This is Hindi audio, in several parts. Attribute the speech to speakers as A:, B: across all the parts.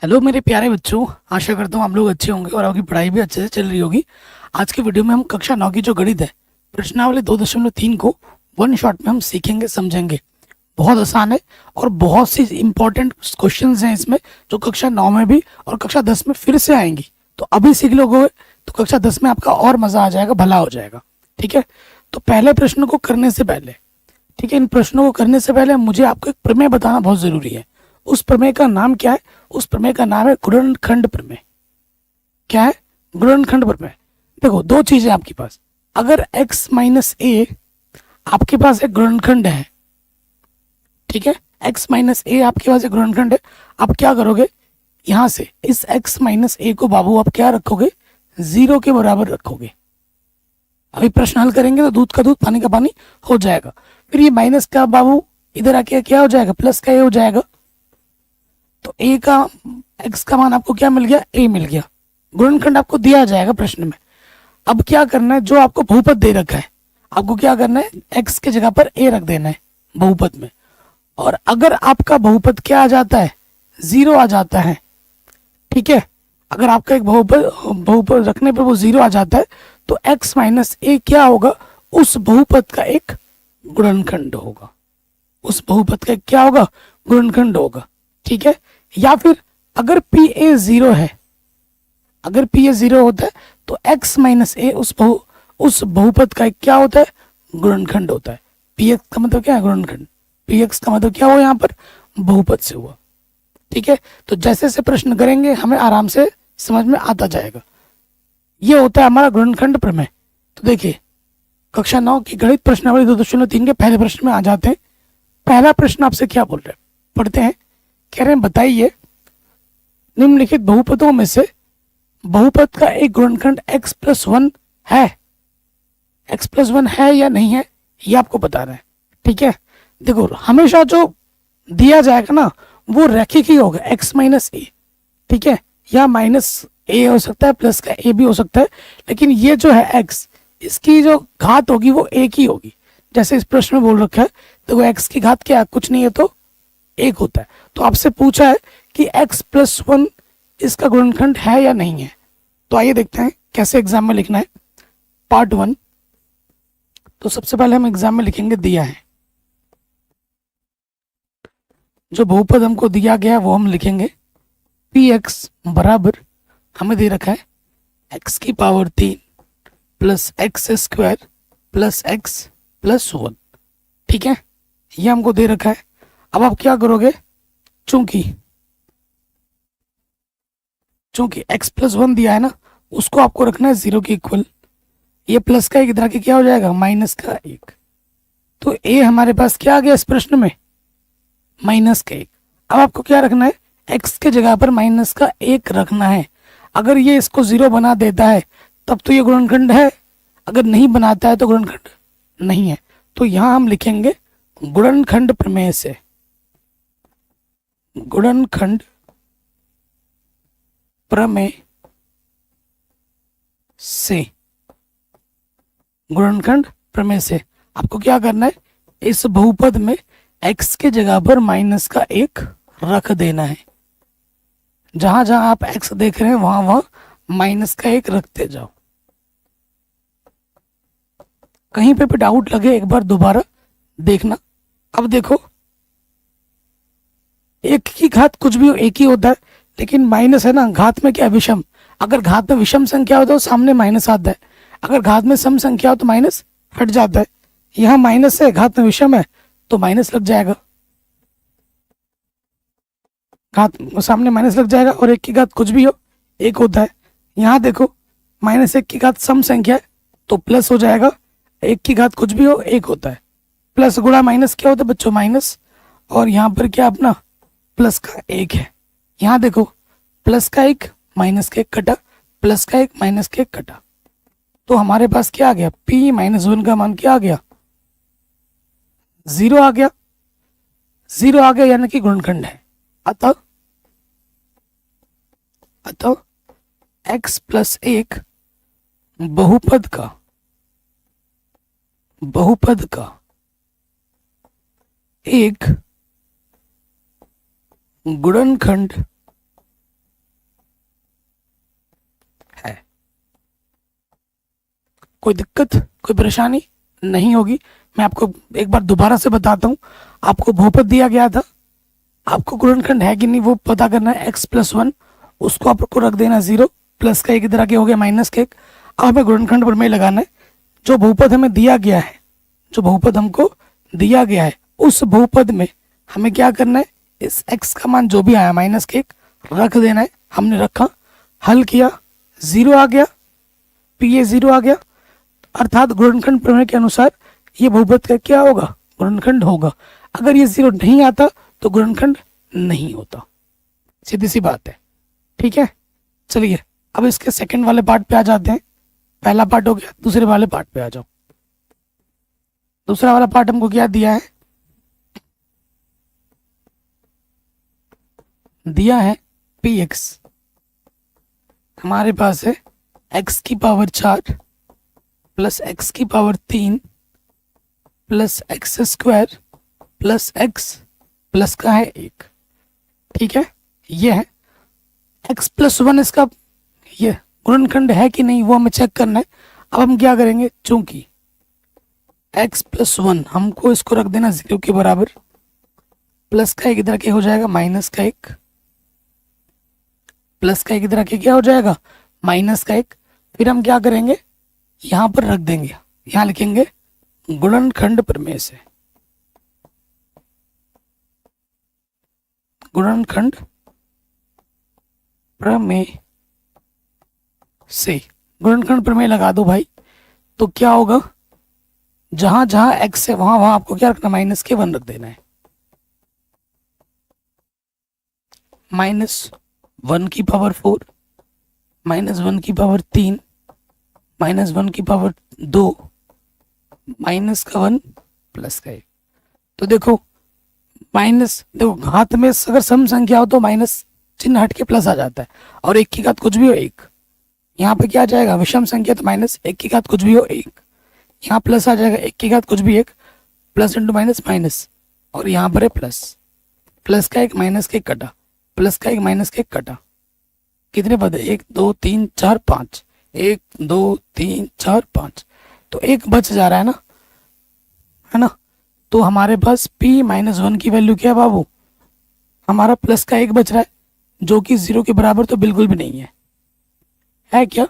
A: हेलो मेरे प्यारे बच्चों। आशा करता हूँ आप लोग अच्छे होंगे और आपकी पढ़ाई भी अच्छे से चल रही होगी। आज की वीडियो में हम कक्षा 9 की जो गणित है प्रश्नावली 2.3 को वन शॉट में हम सीखेंगे समझेंगे। बहुत आसान है और बहुत सी इंपॉर्टेंट क्वेश्चंस हैं इसमें जो कक्षा 9 में भी और कक्षा 10 में फिर से आएंगी। तो अभी सीख लोगे तो कक्षा 10 में आपका और मजा आ जाएगा, भला हो जाएगा। ठीक है, तो पहले प्रश्न को करने से पहले, ठीक है, इन प्रश्नों को करने से पहले मुझे आपको एक प्रमेय बताना बहुत जरूरी है। उस प्रमेय का नाम क्या है? उस प्रमेय का नाम है गुणनखंड प्रमेय। क्या है? गुणनखंड प्रमेय। देखो, दो चीजें आपके पास। अगर x माइनस ए आपके पास एक गुणनखंड है, ठीक है, x माइनस ए आपके पास एक गुणनखंड है। आप क्या करोगे? यहां से इस x माइनस ए को बाबू आप क्या रखोगे? 0 के बराबर रखोगे। अभी प्रश्न हल करेंगे तो दूध का दूध पानी का पानी हो जाएगा। फिर ये माइनस का बाबू इधर आके क्या हो जाएगा? प्लस का ए हो जाएगा। तो ए का एक्स का मान आपको क्या मिल गया? ए मिल गया। गुणनखंड आपको दिया जाएगा प्रश्न में। अब क्या करना है? जो आपको बहुपद दे रखा है आपको क्या करना है? एक्स के जगह पर ए रख देना है बहुपद में। और अगर आपका बहुपद क्या आ जाता है? 0 आ जाता है। ठीक है, अगर आपका एक बहुपद बहुपद रखने पर वो 0 आ जाता है तो x माइनस ए क्या होगा? उस बहुपद का एक गुणनखंड होगा। उस बहुपद का क्या होगा? गुणनखंड होगा। ठीक है, या फिर अगर पी ए 0 है, अगर पी ए 0 होता है तो x माइनस ए उस बहुपद का क्या होता है? गुणनखंड होता है। पी एक्स का मतलब क्या है? गुणनखंड। पी एक्स का मतलब क्या हुआ यहाँ पर? बहुपद से हुआ। ठीक है, तो जैसे जैसे प्रश्न करेंगे हमें आराम से समझ में आता जाएगा। ये होता है हमारा गुणनखंड प्रमेय। तो देखिए, कक्षा 9 की गणित प्रश्नावली 2.3 के पहले प्रश्न में आ जाते हैं। पहला प्रश्न आपसे क्या बोल रहे हैं, पढ़ते हैं। कह रहे हैं बताइए निम्नलिखित बहुपदों में से बहुपद का एक गुणनखंड x प्लस 1 है। x प्लस 1 है या नहीं है ये आपको बता रहे हैं। ठीक है, देखो हमेशा जो दिया जाएगा ना वो रैखिक ही होगा, x माइनस ए। ठीक है, या माइनस ए हो सकता है, प्लस का ए भी हो सकता है, लेकिन ये जो है x, इसकी जो घात होगी वो एक ही होगी। जैसे इस प्रश्न में बोल रखा है, देखो x की घात क्या है? कुछ नहीं है तो एक होता है। तो आपसे पूछा है कि x प्लस 1 इसका गुणनखंड है या नहीं है। तो आइए देखते हैं कैसे एग्जाम में लिखना है। पार्ट 1। तो सबसे पहले हम एग्जाम में लिखेंगे दिया है, जो बहुपद हमको दिया गया है वो हम लिखेंगे। पी एक्स बराबर हमें दे रखा है x की power 3 plus x square plus x plus 1। ठीक है, ये हमको दे रखा है। अब आप क्या करोगे? चूंकि x प्लस 1 दिया है ना, उसको आपको रखना है 0 के इक्वल। ये प्लस का एक इधर के क्या हो जाएगा? माइनस का 1। तो a हमारे पास क्या आ गया इस प्रश्न में? माइनस का 1। अब आपको क्या रखना है? x के जगह पर माइनस का 1 रखना है। अगर ये इसको 0 बना देता है तब तो ये गुणनखंड है, अगर नहीं बनाता है तो गुणनखंड नहीं है। तो यहां हम लिखेंगे गुणनखंड प्रमेय से, गुणनखंड प्रमेय से, गुणनखंड प्रमेय से आपको क्या करना है? इस बहुपद में x के जगह पर माइनस का 1 रख देना है। जहां जहां आप x देख रहे हैं वहां वहां माइनस का 1 रखते जाओ। कहीं पे भी डाउट लगे एक बार दोबारा देखना। अब देखो, एक की घात कुछ भी हो एक ही होता है, लेकिन माइनस है ना, घात में क्या है? विषम। अगर घात में विषम संख्या हो तो सामने माइनस आता है, अगर घात में सम संख्या हो तो माइनस हट जाता है। यहाँ माइनस है, घात में विषम है तो माइनस लग जाएगा, घात सामने माइनस लग जाएगा। और एक की घात कुछ भी हो एक होता है। यहाँ देखो, -1 की घात सम संख्या है तो प्लस हो जाएगा, एक की घात कुछ भी हो एक होता है। प्लस गुणा माइनस क्या होता है बच्चों? माइनस। और यहाँ पर क्या अपना प्लस का 1 है। यहाँ देखो, प्लस का 1 माइनस का 1 कटा, प्लस का 1 माइनस का 1 कटा। तो हमारे पास क्या आ गया? p माइनस 1 का मान क्या आ गया? 0 आ गया। 0 आ गया यानी कि गुणनखंड है। अतः x प्लस 1 बहुपद का एक गुणनखंड कोई दिक्कत, कोई परेशानी नहीं होगी। मैं आपको एक बार दोबारा से बताता हूँ। आपको बहुपद दिया गया था, आपको गुणनखंड है कि नहीं वो पता करना है। x+1 उसको आपको रख देना 0, प्लस का एक इधर आके हो गया माइनस का एक। अब हमें गुणनखंड प्रमेय लगाना है। जो बहुपद हमें दिया गया है, जो बहुपद हमको दिया गया है, उस बहुपद में हमें क्या करना है, इस x का मान जो भी आया माइनस का एक रख देना है। हमने रखा, हल किया, 0 आ गया, p ये 0 आ गया, अर्थात गुणनखंड प्रमेय के अनुसार ये बहुपद का क्या होगा, गुणनखंड होगा। अगर ये 0 नहीं आता तो गुणनखंड नहीं होता, सीधी सी बात है। ठीक है, चलिए अब इसके सेकंड वाले पार्ट पे आ जाते हैं। पहला पार्ट हो गया, दूसरे वाले पार्ट पे आ जाओ। दूसरा वाला पार्ट हमको क्या दिया है, दिया है px, हमारे पास है x की पावर 4 प्लस x की power 3 plus x² plus x plus का है 1। ठीक है, ये है x+1, इसका ये गुणनखंड है कि नहीं वो हमें चेक करना है। अब हम क्या करेंगे, चूंकि x+1 हमको इसको रख देना 0 के बराबर, प्लस का एक इधर के हो जाएगा माइनस का एक, प्लस का एक इधर के क्या हो जाएगा माइनस का एक। फिर हम क्या करेंगे, यहां पर रख देंगे, यहां लिखेंगे गुणनखंड प्रमेय से, गुणनखंड प्रमेय से। गुणनखंड प्रमेय लगा दो भाई, तो क्या होगा, जहां जहां x है वहां वहां आपको क्या रखना, -1 रख देना है। -1 की पावर 4, -1 की पावर 3, -1 की पावर 2, -1 प्लस का 1। तो देखो देखो घात में अगर सम संख्या हो तो माइनस चिन्ह हट के प्लस आ जाता है, और 1 की घात कुछ भी हो 1। यहाँ पे क्या आ जाएगा, विषम संख्या तो -1 की घात कुछ भी हो 1, यहाँ प्लस आ जाएगा 1 की घात कुछ भी 1, प्लस इंटू माइनस माइनस, और यहाँ पर है प्लस, प्लस का एक माइनस का एक कटा, प्लस का एक माइनस का एक कटा, कितने पद है, 1 2 3 4 5, 1 2 3 4 5, तो एक बच जा रहा है ना। तो हमारे पास p-1 की वैल्यू क्या है बाबू, हमारा प्लस का एक बच रहा है, जो कि 0 के बराबर तो बिल्कुल भी नहीं है क्या,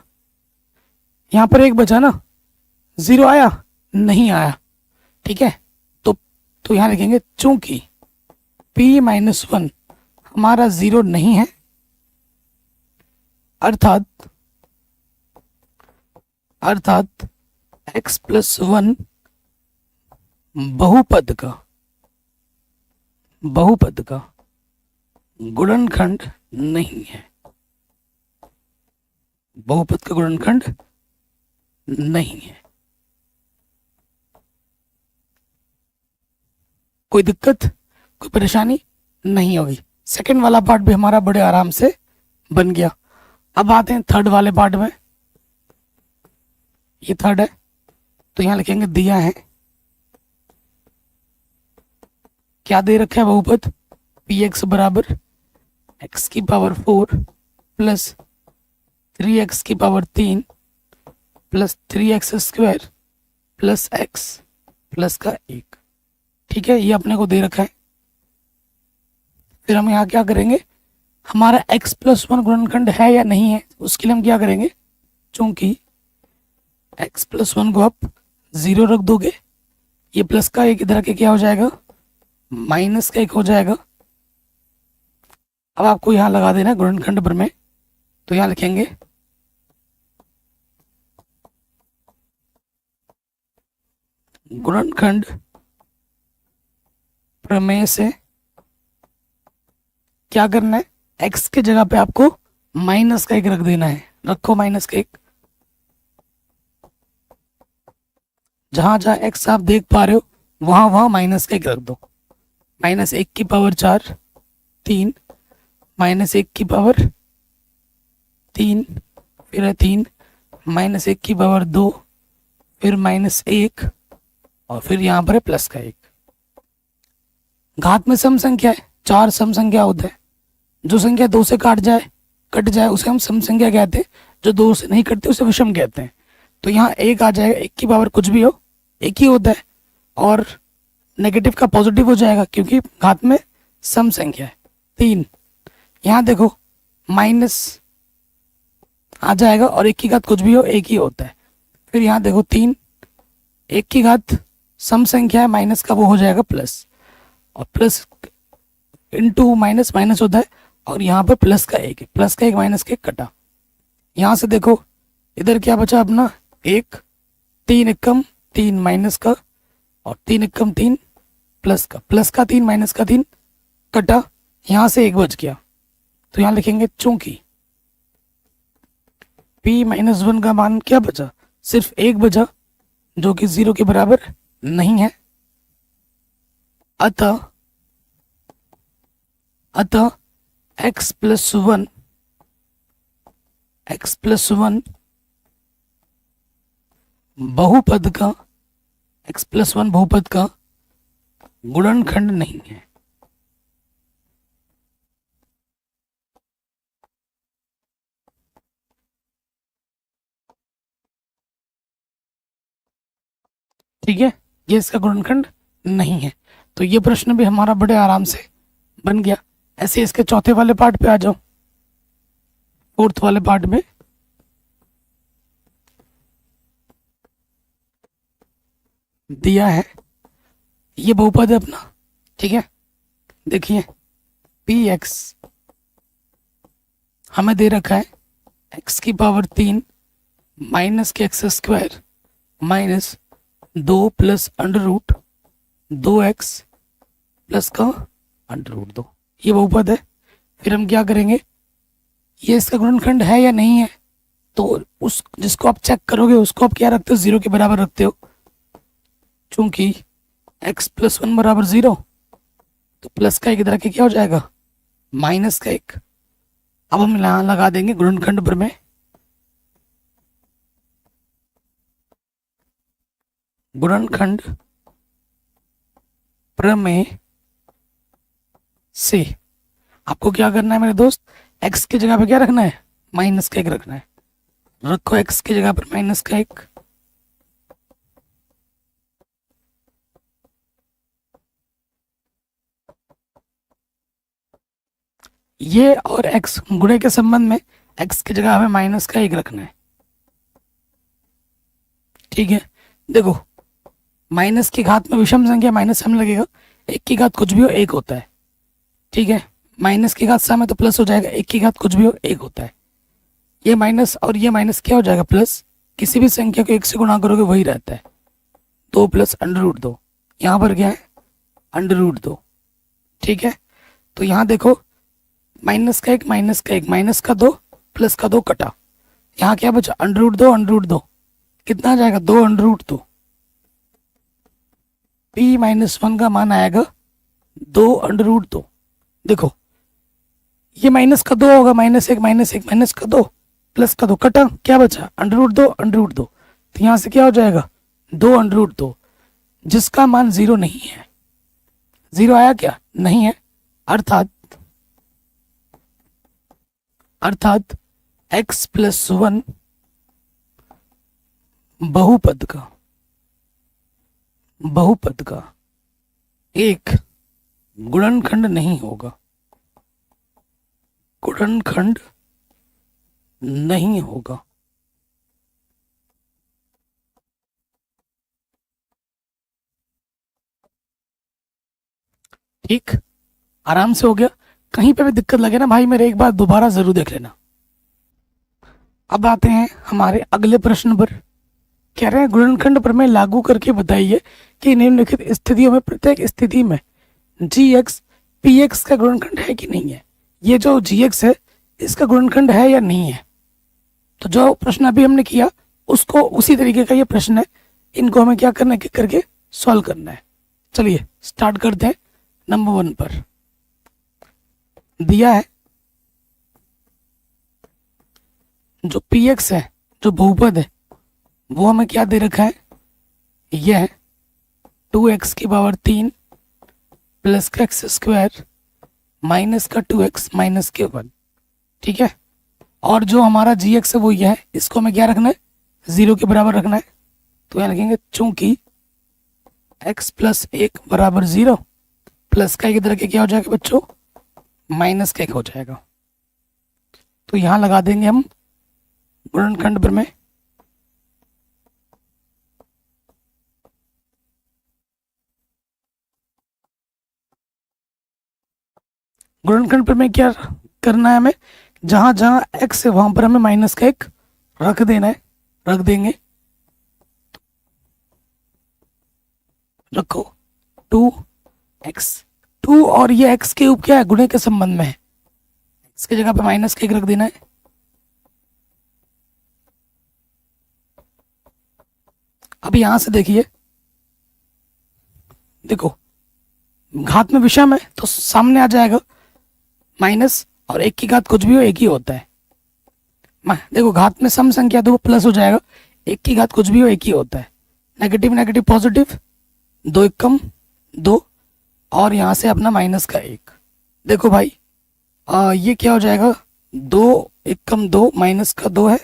A: यहाँ पर एक बचा ना, 0 आया नहीं आया। ठीक है, तो यहाँ लिखेंगे चूंकि p-1 हमारा 0 नहीं है, अर्थात x+1 बहुपद का गुणनखंड नहीं है, बहुपद का गुणनखंड नहीं है। कोई दिक्कत, कोई परेशानी नहीं होगी। सेकंड वाला पार्ट भी हमारा बड़े आराम से बन गया। अब आते हैं थर्ड वाले पार्ट में। ये थर्ड है, तो यहां लिखेंगे दिया है, क्या दे रखा है, बहुपद px बराबर x की पावर 4 प्लस 3x की power 3 plus 3x² plus x plus का 1। ठीक है, ये अपने को दे रखा है। फिर हम यहाँ क्या करेंगे, हमारा x+1 गुणनखंड है या नहीं है, उसके लिए हम क्या करेंगे, चूंकि x+1 को आप 0 रख दोगे, ये प्लस का एक इधर के क्या हो जाएगा, माइनस का 1 हो जाएगा। अब आपको यहाँ लगा देना गुणनखंड प्रमेय, तो यहाँ लिखेंगे गुणनखंड प्रमेय से क्या करना है, x के जगह पे आपको माइनस का 1 रख देना है। रखो माइनस का 1, जहां जहां x आप देख पा रहे हो वहां वहां माइनस का 1 रख दो। -1 की पावर 4 3, -1 की पावर 3, फिर है 3, -1 की पावर 2, फिर -1, और फिर यहाँ पर है प्लस का 1। घात में सम संख्या है, 4 सम संख्या होता है। जो संख्या 2 से कट जाए उसे हम सम संख्या कहते हैं, जो 2 से नहीं कटते उसे विषम कहते हैं। तो यहाँ एक आ जाएगा, एक की पावर कुछ भी हो एक ही होता है, और नेगेटिव का पॉजिटिव हो जाएगा क्योंकि घात में सम संख्या है 3। यहाँ देखो माइनस आ जाएगा और एक की घात कुछ भी हो एक ही होता है। फिर यहाँ देखो 3, एक की घात सम संख्या है, माइनस का वो हो जाएगा प्लस, और प्लस इंटू माइनस माइनस होता है, और यहाँ पर प्लस का एक है, प्लस का एक माइनस का एक कटा। यहाँ से देखो इधर क्या बचा अपना 1, 3 एकम 3 माइनस का, और 3 एकम 3 प्लस का, प्लस का 3 माइनस का 3 कटा, यहाँ से एक बच गया। तो यहाँ लिखेंगे चूंकि p-1 का मान क्या बचा, सिर्फ एक बचा जो कि 0 के बराबर नहीं है, अतः x प्लस वन बहुपद का x+1 बहुपद का गुणनखंड नहीं है। ठीक है, ये इसका गुणनखंड नहीं है। तो ये प्रश्न भी हमारा बड़े आराम से बन गया। ऐसे इसके चौथे वाले पार्ट पे आ जाओ, फोर्थ वाले पार्ट में। दिया है ये बहुपद है अपना, ठीक है। देखिए px हमें दे रखा है x की पावर 3 माइनस के x square minus 2 plus under root 2x plus का अंडर रूट 2, ये बहुपद है। फिर हम क्या करेंगे, ये इसका गुणनखंड है या नहीं है, तो उस जिसको आप चेक करोगे उसको आप क्या रखते हो, 0 के बराबर रखते हो। चूंकि x+1 बराबर 0, तो प्लस का एक इधर के क्या हो जाएगा, माइनस का एक। अब हम यहाँ लगा देंगे गुणनखंड प्रमेय। गुणनखंड प्रमेय से आपको क्या करना है मेरे दोस्त, x की जगह पे क्या रखना है, माइनस का एक रखना है। रखो x की जगह पर माइनस का एक, ये और x गुणे के संबंध में x की जगह हमें माइनस का एक रखना है, ठीक है। देखो माइनस की घात में विषम संख्या माइनस हम लगेगा, एक की घात कुछ भी हो एक होता है, ठीक है। माइनस की घात सम है तो प्लस हो जाएगा, एक की घात कुछ भी हो एक होता है। ये माइनस और ये माइनस क्या हो जाएगा, प्लस। किसी भी संख्या को एक से गुणा करोगे वही रहता है, 2 प्लस अंडर रूट 2। यहाँ पर क्या है, अंडर रूट 2, ठीक है। तो यहाँ देखो माइनस का एक माइनस का एक, माइनस का 2 प्लस का 2 कटा, यहाँ क्या बचा, अंडर रूट 2 अंडर रूट 2, कितना आ जाएगा, 2 अंडर रूट 2। p-1 का मान आएगा 2 अंडर रूट 2। देखो ये माइनस का 2 होगा, माइनस एक माइनस का 2 प्लस का 2 कटा, क्या बचा, अंडर रूट 2 अंडर रूट 2। तो यहाँ से क्या हो जाएगा, 2 अंडर रूट 2, जिसका मान 0 नहीं है। 0 आया क्या, नहीं है। अर्थात x+1 बहुपद का एक गुणनखंड नहीं होगा, गुणनखंड नहीं होगा। ठीक, आराम से हो गया। कहीं पे भी दिक्कत लगे ना भाई मेरे एक बार दोबारा जरूर देख लेना। अब आते हैं हमारे अगले प्रश्न पर। कह रहे हैं गुणनखंड प्रमेय लागू करके बताइए कि निम्नलिखित स्थितियों में प्रत्येक स्थिति में gx px का गुणनखंड है कि नहीं है। ये जो gx है इसका गुणनखंड है या नहीं है। तो जो प्रश्न अभी हमने किया उसको उसी तरीके का ये प्रश्न है, इनको हमें क्या करना है करके सॉल्व करना है। चलिए स्टार्ट करते हैं। नंबर 1 पर दिया है जो px है, जो बहुपद है, वो हमें क्या दे रखा है, यह है 2x की पावर 3 प्लस का एक्स स्क्वायर माइनस का 2x माइनस के 1, ठीक है। और जो हमारा gx है वो यह है, इसको हमें क्या रखना है, 0 के बराबर रखना है, तो यहाँ लिखेंगे चूंकि x प्लस 1 बराबर 0, प्लस का एक इधर के क्या हो जाएगा बच्चों, माइनस का 1 हो जाएगा। तो यहाँ लगा देंगे हम गुणनखंड प्रमेय। गुणनखंड प्रमेय क्या करना है हमें, जहां जहां x है वहां पर हमें माइनस का 1 रख देना है, रख देंगे। रखो 2x, 2 और ये x के ऊपर क्या है, गुणे के संबंध में है, x की जगह पे माइनस का 1 रख देना है। अब यहां से देखिए, देखो घात में विषम है तो सामने आ जाएगा माइनस, और 1 की घात कुछ भी हो 1 ही होता है। देखो घात में सम संख्या तो वो प्लस हो जाएगा, 1 की घात कुछ भी हो 1 ही होता है। नेगेटिव नेगेटिव पॉजिटिव, 2 एकम 2, और यहाँ से अपना माइनस का 1। देखो भाई ये क्या हो जाएगा, 2 एकम 2 माइनस का 2 है,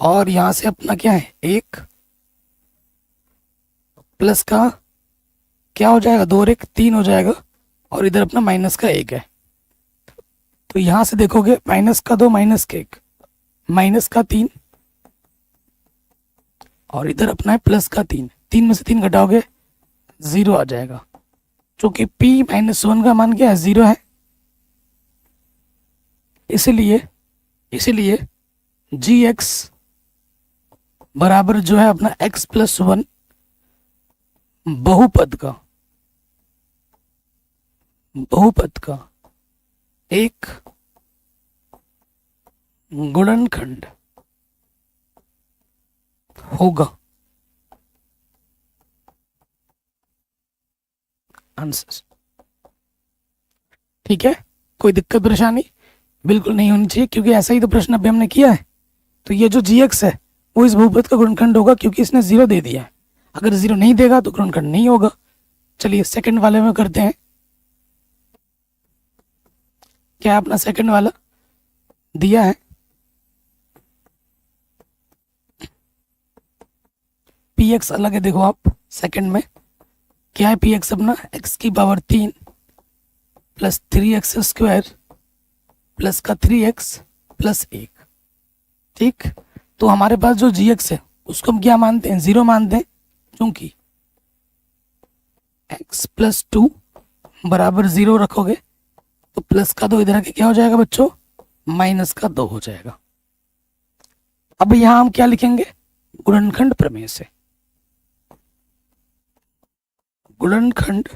A: और यहाँ से अपना क्या है 1, प्लस का क्या हो जाएगा 2 और 1 3 हो जाएगा, और इधर अपना माइनस का 1 है। तो यहाँ से देखोगे माइनस का 2 माइनस का 1 माइनस का 3, और इधर अपना है प्लस का 3, 3 में से 3 घटाओगे 0 आ जाएगा। चूंकि p माइनस 1 का मान क्या है 0 है, इसीलिए gx बराबर जो है अपना x प्लस 1 बहुपद का एक गुणनखंड होगा। आंसर ठीक है, कोई दिक्कत परेशानी बिल्कुल नहीं होनी चाहिए, क्योंकि ऐसा ही तो प्रश्न अभी हमने किया है। तो ये जो gx है वो इस बहुपद का गुणनखंड होगा, क्योंकि इसने 0 दे दिया है। अगर 0 नहीं देगा तो गुणनखंड नहीं होगा। चलिए सेकंड वाले में करते हैं। क्या अपना सेकंड वाला दिया है, px अलग है। देखो आप सेकंड में क्या है, px अपना x की power 3 plus 3x square plus का 3x प्लस 1। ठीक, तो हमारे पास जो gx है उसको हम क्या मानते हैं, 0 मानते हैं, क्योंकि x प्लस 2 बराबर 0 रखोगे तो प्लस का 2 इधर आके क्या हो जाएगा बच्चों, माइनस का 2 हो जाएगा। अब यहां हम क्या लिखेंगे, गुणनखंड प्रमेय से, गुणनखंड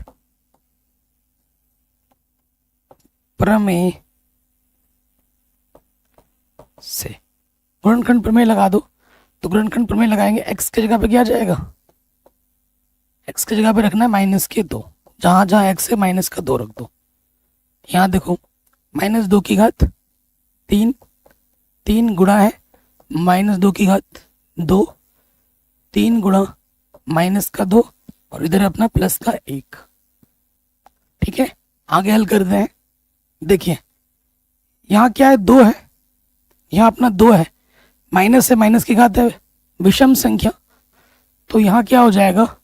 A: प्रमेय से गुणनखंड प्रमेय लगा दो। तो गुणनखंड प्रमेय लगाएंगे, x की जगह पे क्या आ जाएगा, x की जगह पे रखना है माइनस के 2, जहां जहां x है माइनस का 2 रख दो। यहाँ देखो माइनस 2 की घात 3, 3 गुणा है माइनस 2 की घात 2, 3 गुणा माइनस का 2, और इधर अपना प्लस का 1। ठीक है, आगे हल करते हैं। देखिए यहाँ क्या है, 2 है, यहाँ अपना 2 है, माइनस है, माइनस की घात है, विषम संख्या। तो यहाँ क्या हो जाएगा,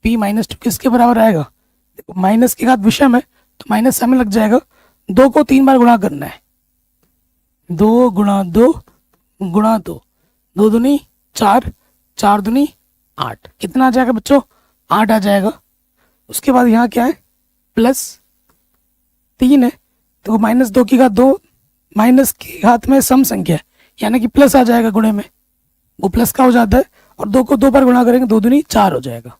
A: p माइनस 2 किसके बराबर आएगा, देखो माइनस की घात विषम है तो माइनस हमें लग जाएगा, 2 को 3 बार गुणा करना है, 2 गुणा 2 गुणा 2, 2 दूनी 4, 4 दूनी 8, कितना आ जाएगा बच्चों, 8 आ जाएगा। उसके बाद यहाँ क्या है, प्लस 3 है, तो माइनस 2 की घात 2, माइनस की घात में सम संख्या है, यानी कि प्लस आ जाएगा गुणे में, वो प्लस का हो जाता है, और 2 को 2 बार गुणा करेंगे 2 दूनी 4 हो जाएगा,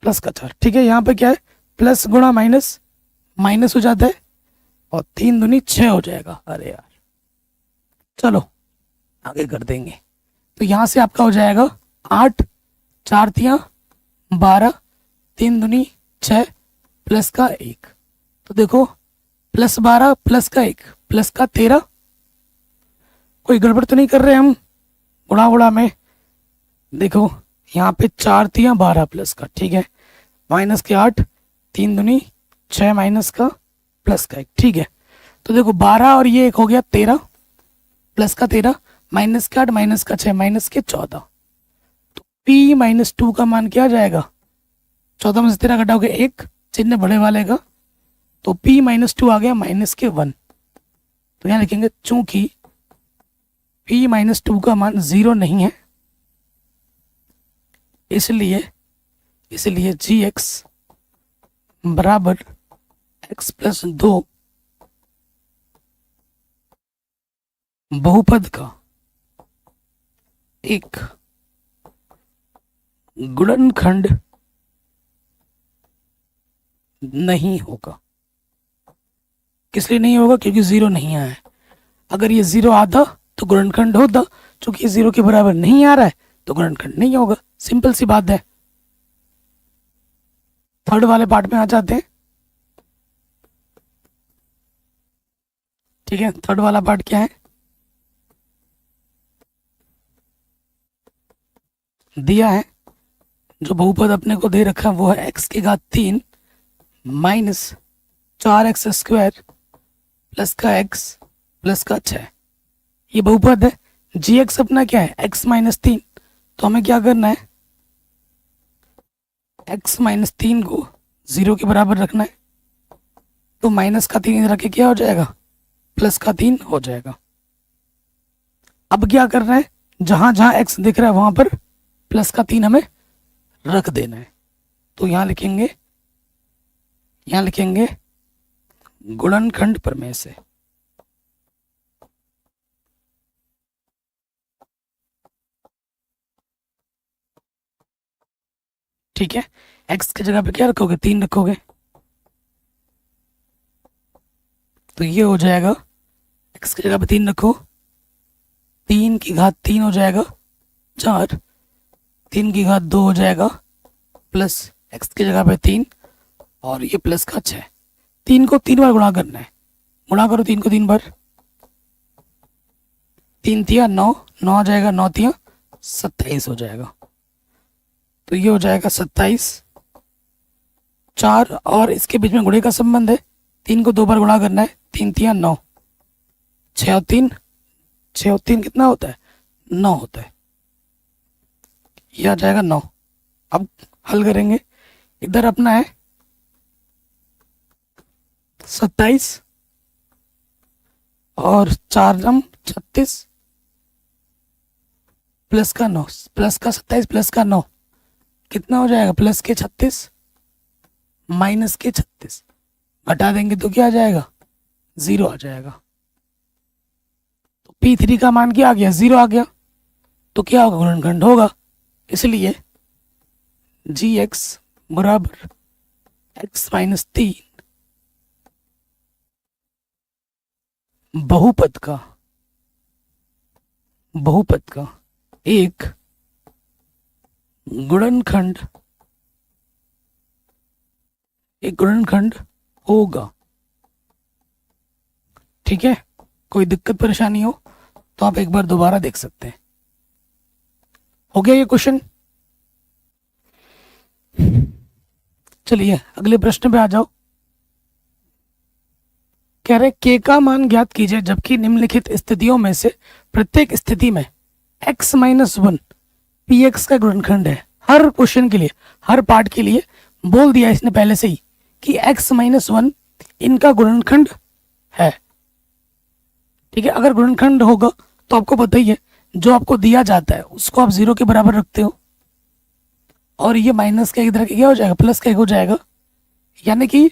A: प्लस का 4। ठीक है, यहाँ पे क्या है, प्लस गुणा माइनस, माइनस हो जाता है, और 3 दूनी 6 हो जाएगा। अरे यार, चलो आगे कर देंगे। तो यहाँ से आपका हो जाएगा 8, 4 तियां 12, 3 दूनी 6, प्लस का 1। तो देखो प्लस 12 प्लस का 1 प्लस का 13, कोई गड़बड़ तो नहीं कर रहे हम उड़ा उड़ा में। देखो यहाँ पे 4 तियां 12 प्लस का, ठीक है, माइनस के 8, 3 दूनी 6 माइनस का प्लस का 1। ठीक है, तो देखो 12 और ये 1 हो गया 13, प्लस का 13, माइनस के 8 माइनस का 6 माइनस के 14, तो p माइनस 2 का मान क्या आ जाएगा? 14 में से 13 घटाओगे 1, चिन्ह बड़े वाले का, तो p माइनस 2 आ गया माइनस के 1। तो यहाँ लिखेंगे चूंकि p माइनस 2 का मान 0 नहीं है, इसलिए gx बराबर x प्लस 2 बहुपद का एक गुणनखंड नहीं होगा। किस लिए नहीं होगा? क्योंकि 0 नहीं आया है। अगर ये 0 आता तो गुणनखंड होता, चूंकि 0 के बराबर नहीं आ रहा है तो गुणनखंड नहीं होगा। सिंपल सी बात है। थर्ड वाले पार्ट में आ जाते हैं। ठीक है, थर्ड वाला पार्ट क्या है? दिया है जो बहुपद अपने को दे रखा है वो है x की घात 3 माइनस 4x स्क्वायर प्लस का x प्लस का 6। ये बहुपद है। gx अपना क्या है? x minus 3। तो हमें क्या करना है? x माइनस 3 को 0 के बराबर रखना है। तो माइनस का 3 इधर रखे क्या हो जाएगा? प्लस का 3 हो जाएगा। अब क्या करना है? जहां जहां x दिख रहा है वहां पर प्लस का 3 हमें रख देना है। तो यहां लिखेंगे गुणनखंड प्रमेय से। ठीक है, x की जगह पे क्या रखोगे? 3 रखोगे। तो ये हो जाएगा, x की जगह पे 3 रखो, 3 की घात 3 हो जाएगा 4, 3 की घात 2 हो जाएगा प्लस x की जगह पे 3 और ये प्लस का 6। 3 को 3 बार गुणा करना है। गुणा करो 3 को 3 बार। 3 तिया 9, 9 हो जाएगा, 9 तिया 27 हो जाएगा। तो ये हो जाएगा 27, 4 और इसके बीच में गुणे का संबंध है। 3 को 2 बार गुणा करना है। 3 तिया 9, 6 और 3 कितना होता है? 9 होता है। ये आ जाएगा 9। अब हल करेंगे। इधर अपना है 27 और 4 नम 36 प्लस का 9, प्लस का 27 प्लस का 9 कितना हो जाएगा? प्लस के 36 माइनस के 36 घटा देंगे तो क्या आ जाएगा? 0 आ जाएगा। तो P3 का मान क्या आ गया? 0 आ गया। तो क्या होगा? गुणनखंड होगा। इसलिए gx बराबर x माइनस 3 बहुपद का एक गुणनखंड होगा। ठीक है, कोई दिक्कत परेशानी हो तो आप एक बार दोबारा देख सकते हैं। हो गया ये क्वेश्चन? चलिए अगले प्रश्न पे आ जाओ। कह रहे k का मान ज्ञात कीजिए जबकि निम्नलिखित स्थितियों में से प्रत्येक स्थिति में x माइनस 1 px का गुणनखंड है। हर क्वेश्चन के लिए, हर पार्ट के लिए बोल दिया इसने पहले से ही कि x माइनस 1 इनका गुणनखंड है। ठीक है, अगर गुणनखंड होगा तो आपको पता ही है जो आपको दिया जाता है उसको आप 0 के बराबर रखते हो और ये माइनस का इधर क्या हो जाएगा? प्लस का 1 हो जाएगा। यानी कि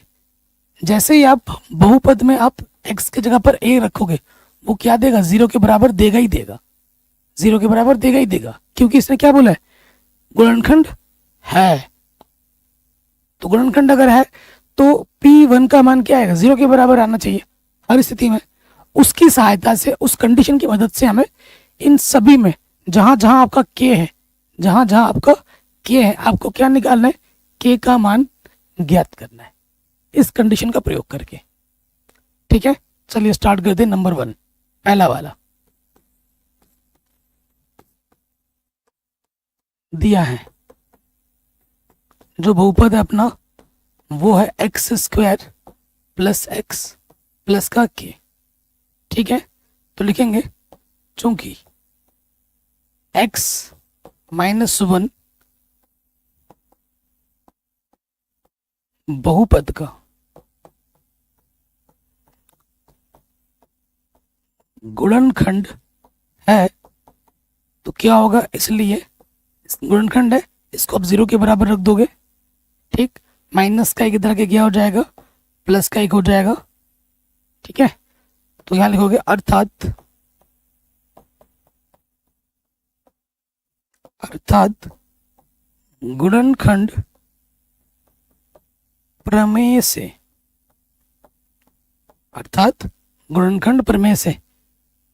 A: जैसे ही आप बहुपद में आप x की जगह पर a रखोगे वो क्या देगा? 0 के बराबर देगा ही देगा। 0 के बराबर देगा ही देगा, क्योंकि इसने क्या बोला है? गुणनखंड है। तो गुणनखंड अगर है तो P1 का मान क्या आएगा? 0 के बराबर आना चाहिए हर स्थिति में। उसकी सहायता से, उस कंडीशन की मदद से हमें इन सभी में जहां जहां आपका k है, आपको क्या निकालना है? k का मान ज्ञात करना है इस कंडीशन का प्रयोग करके। ठीक है, चलिए स्टार्ट करते हैं। नंबर 1 पहला वाला दिया है, जो बहुपद है अपना वो है x square plus x plus का k। ठीक है, तो लिखेंगे चूंकि x -1 बहुपद का गुणनखंड है तो क्या होगा, इसलिए गुणनखंड है, इसको आप 0 के बराबर रख दोगे, ठीक। माइनस का एक इधर के क्या हो जाएगा, प्लस का एक हो जाएगा, ठीक है। तो यहां लिखोगे अर्थात गुणनखंड प्रमेय से, अर्थात गुणनखंड प्रमेय से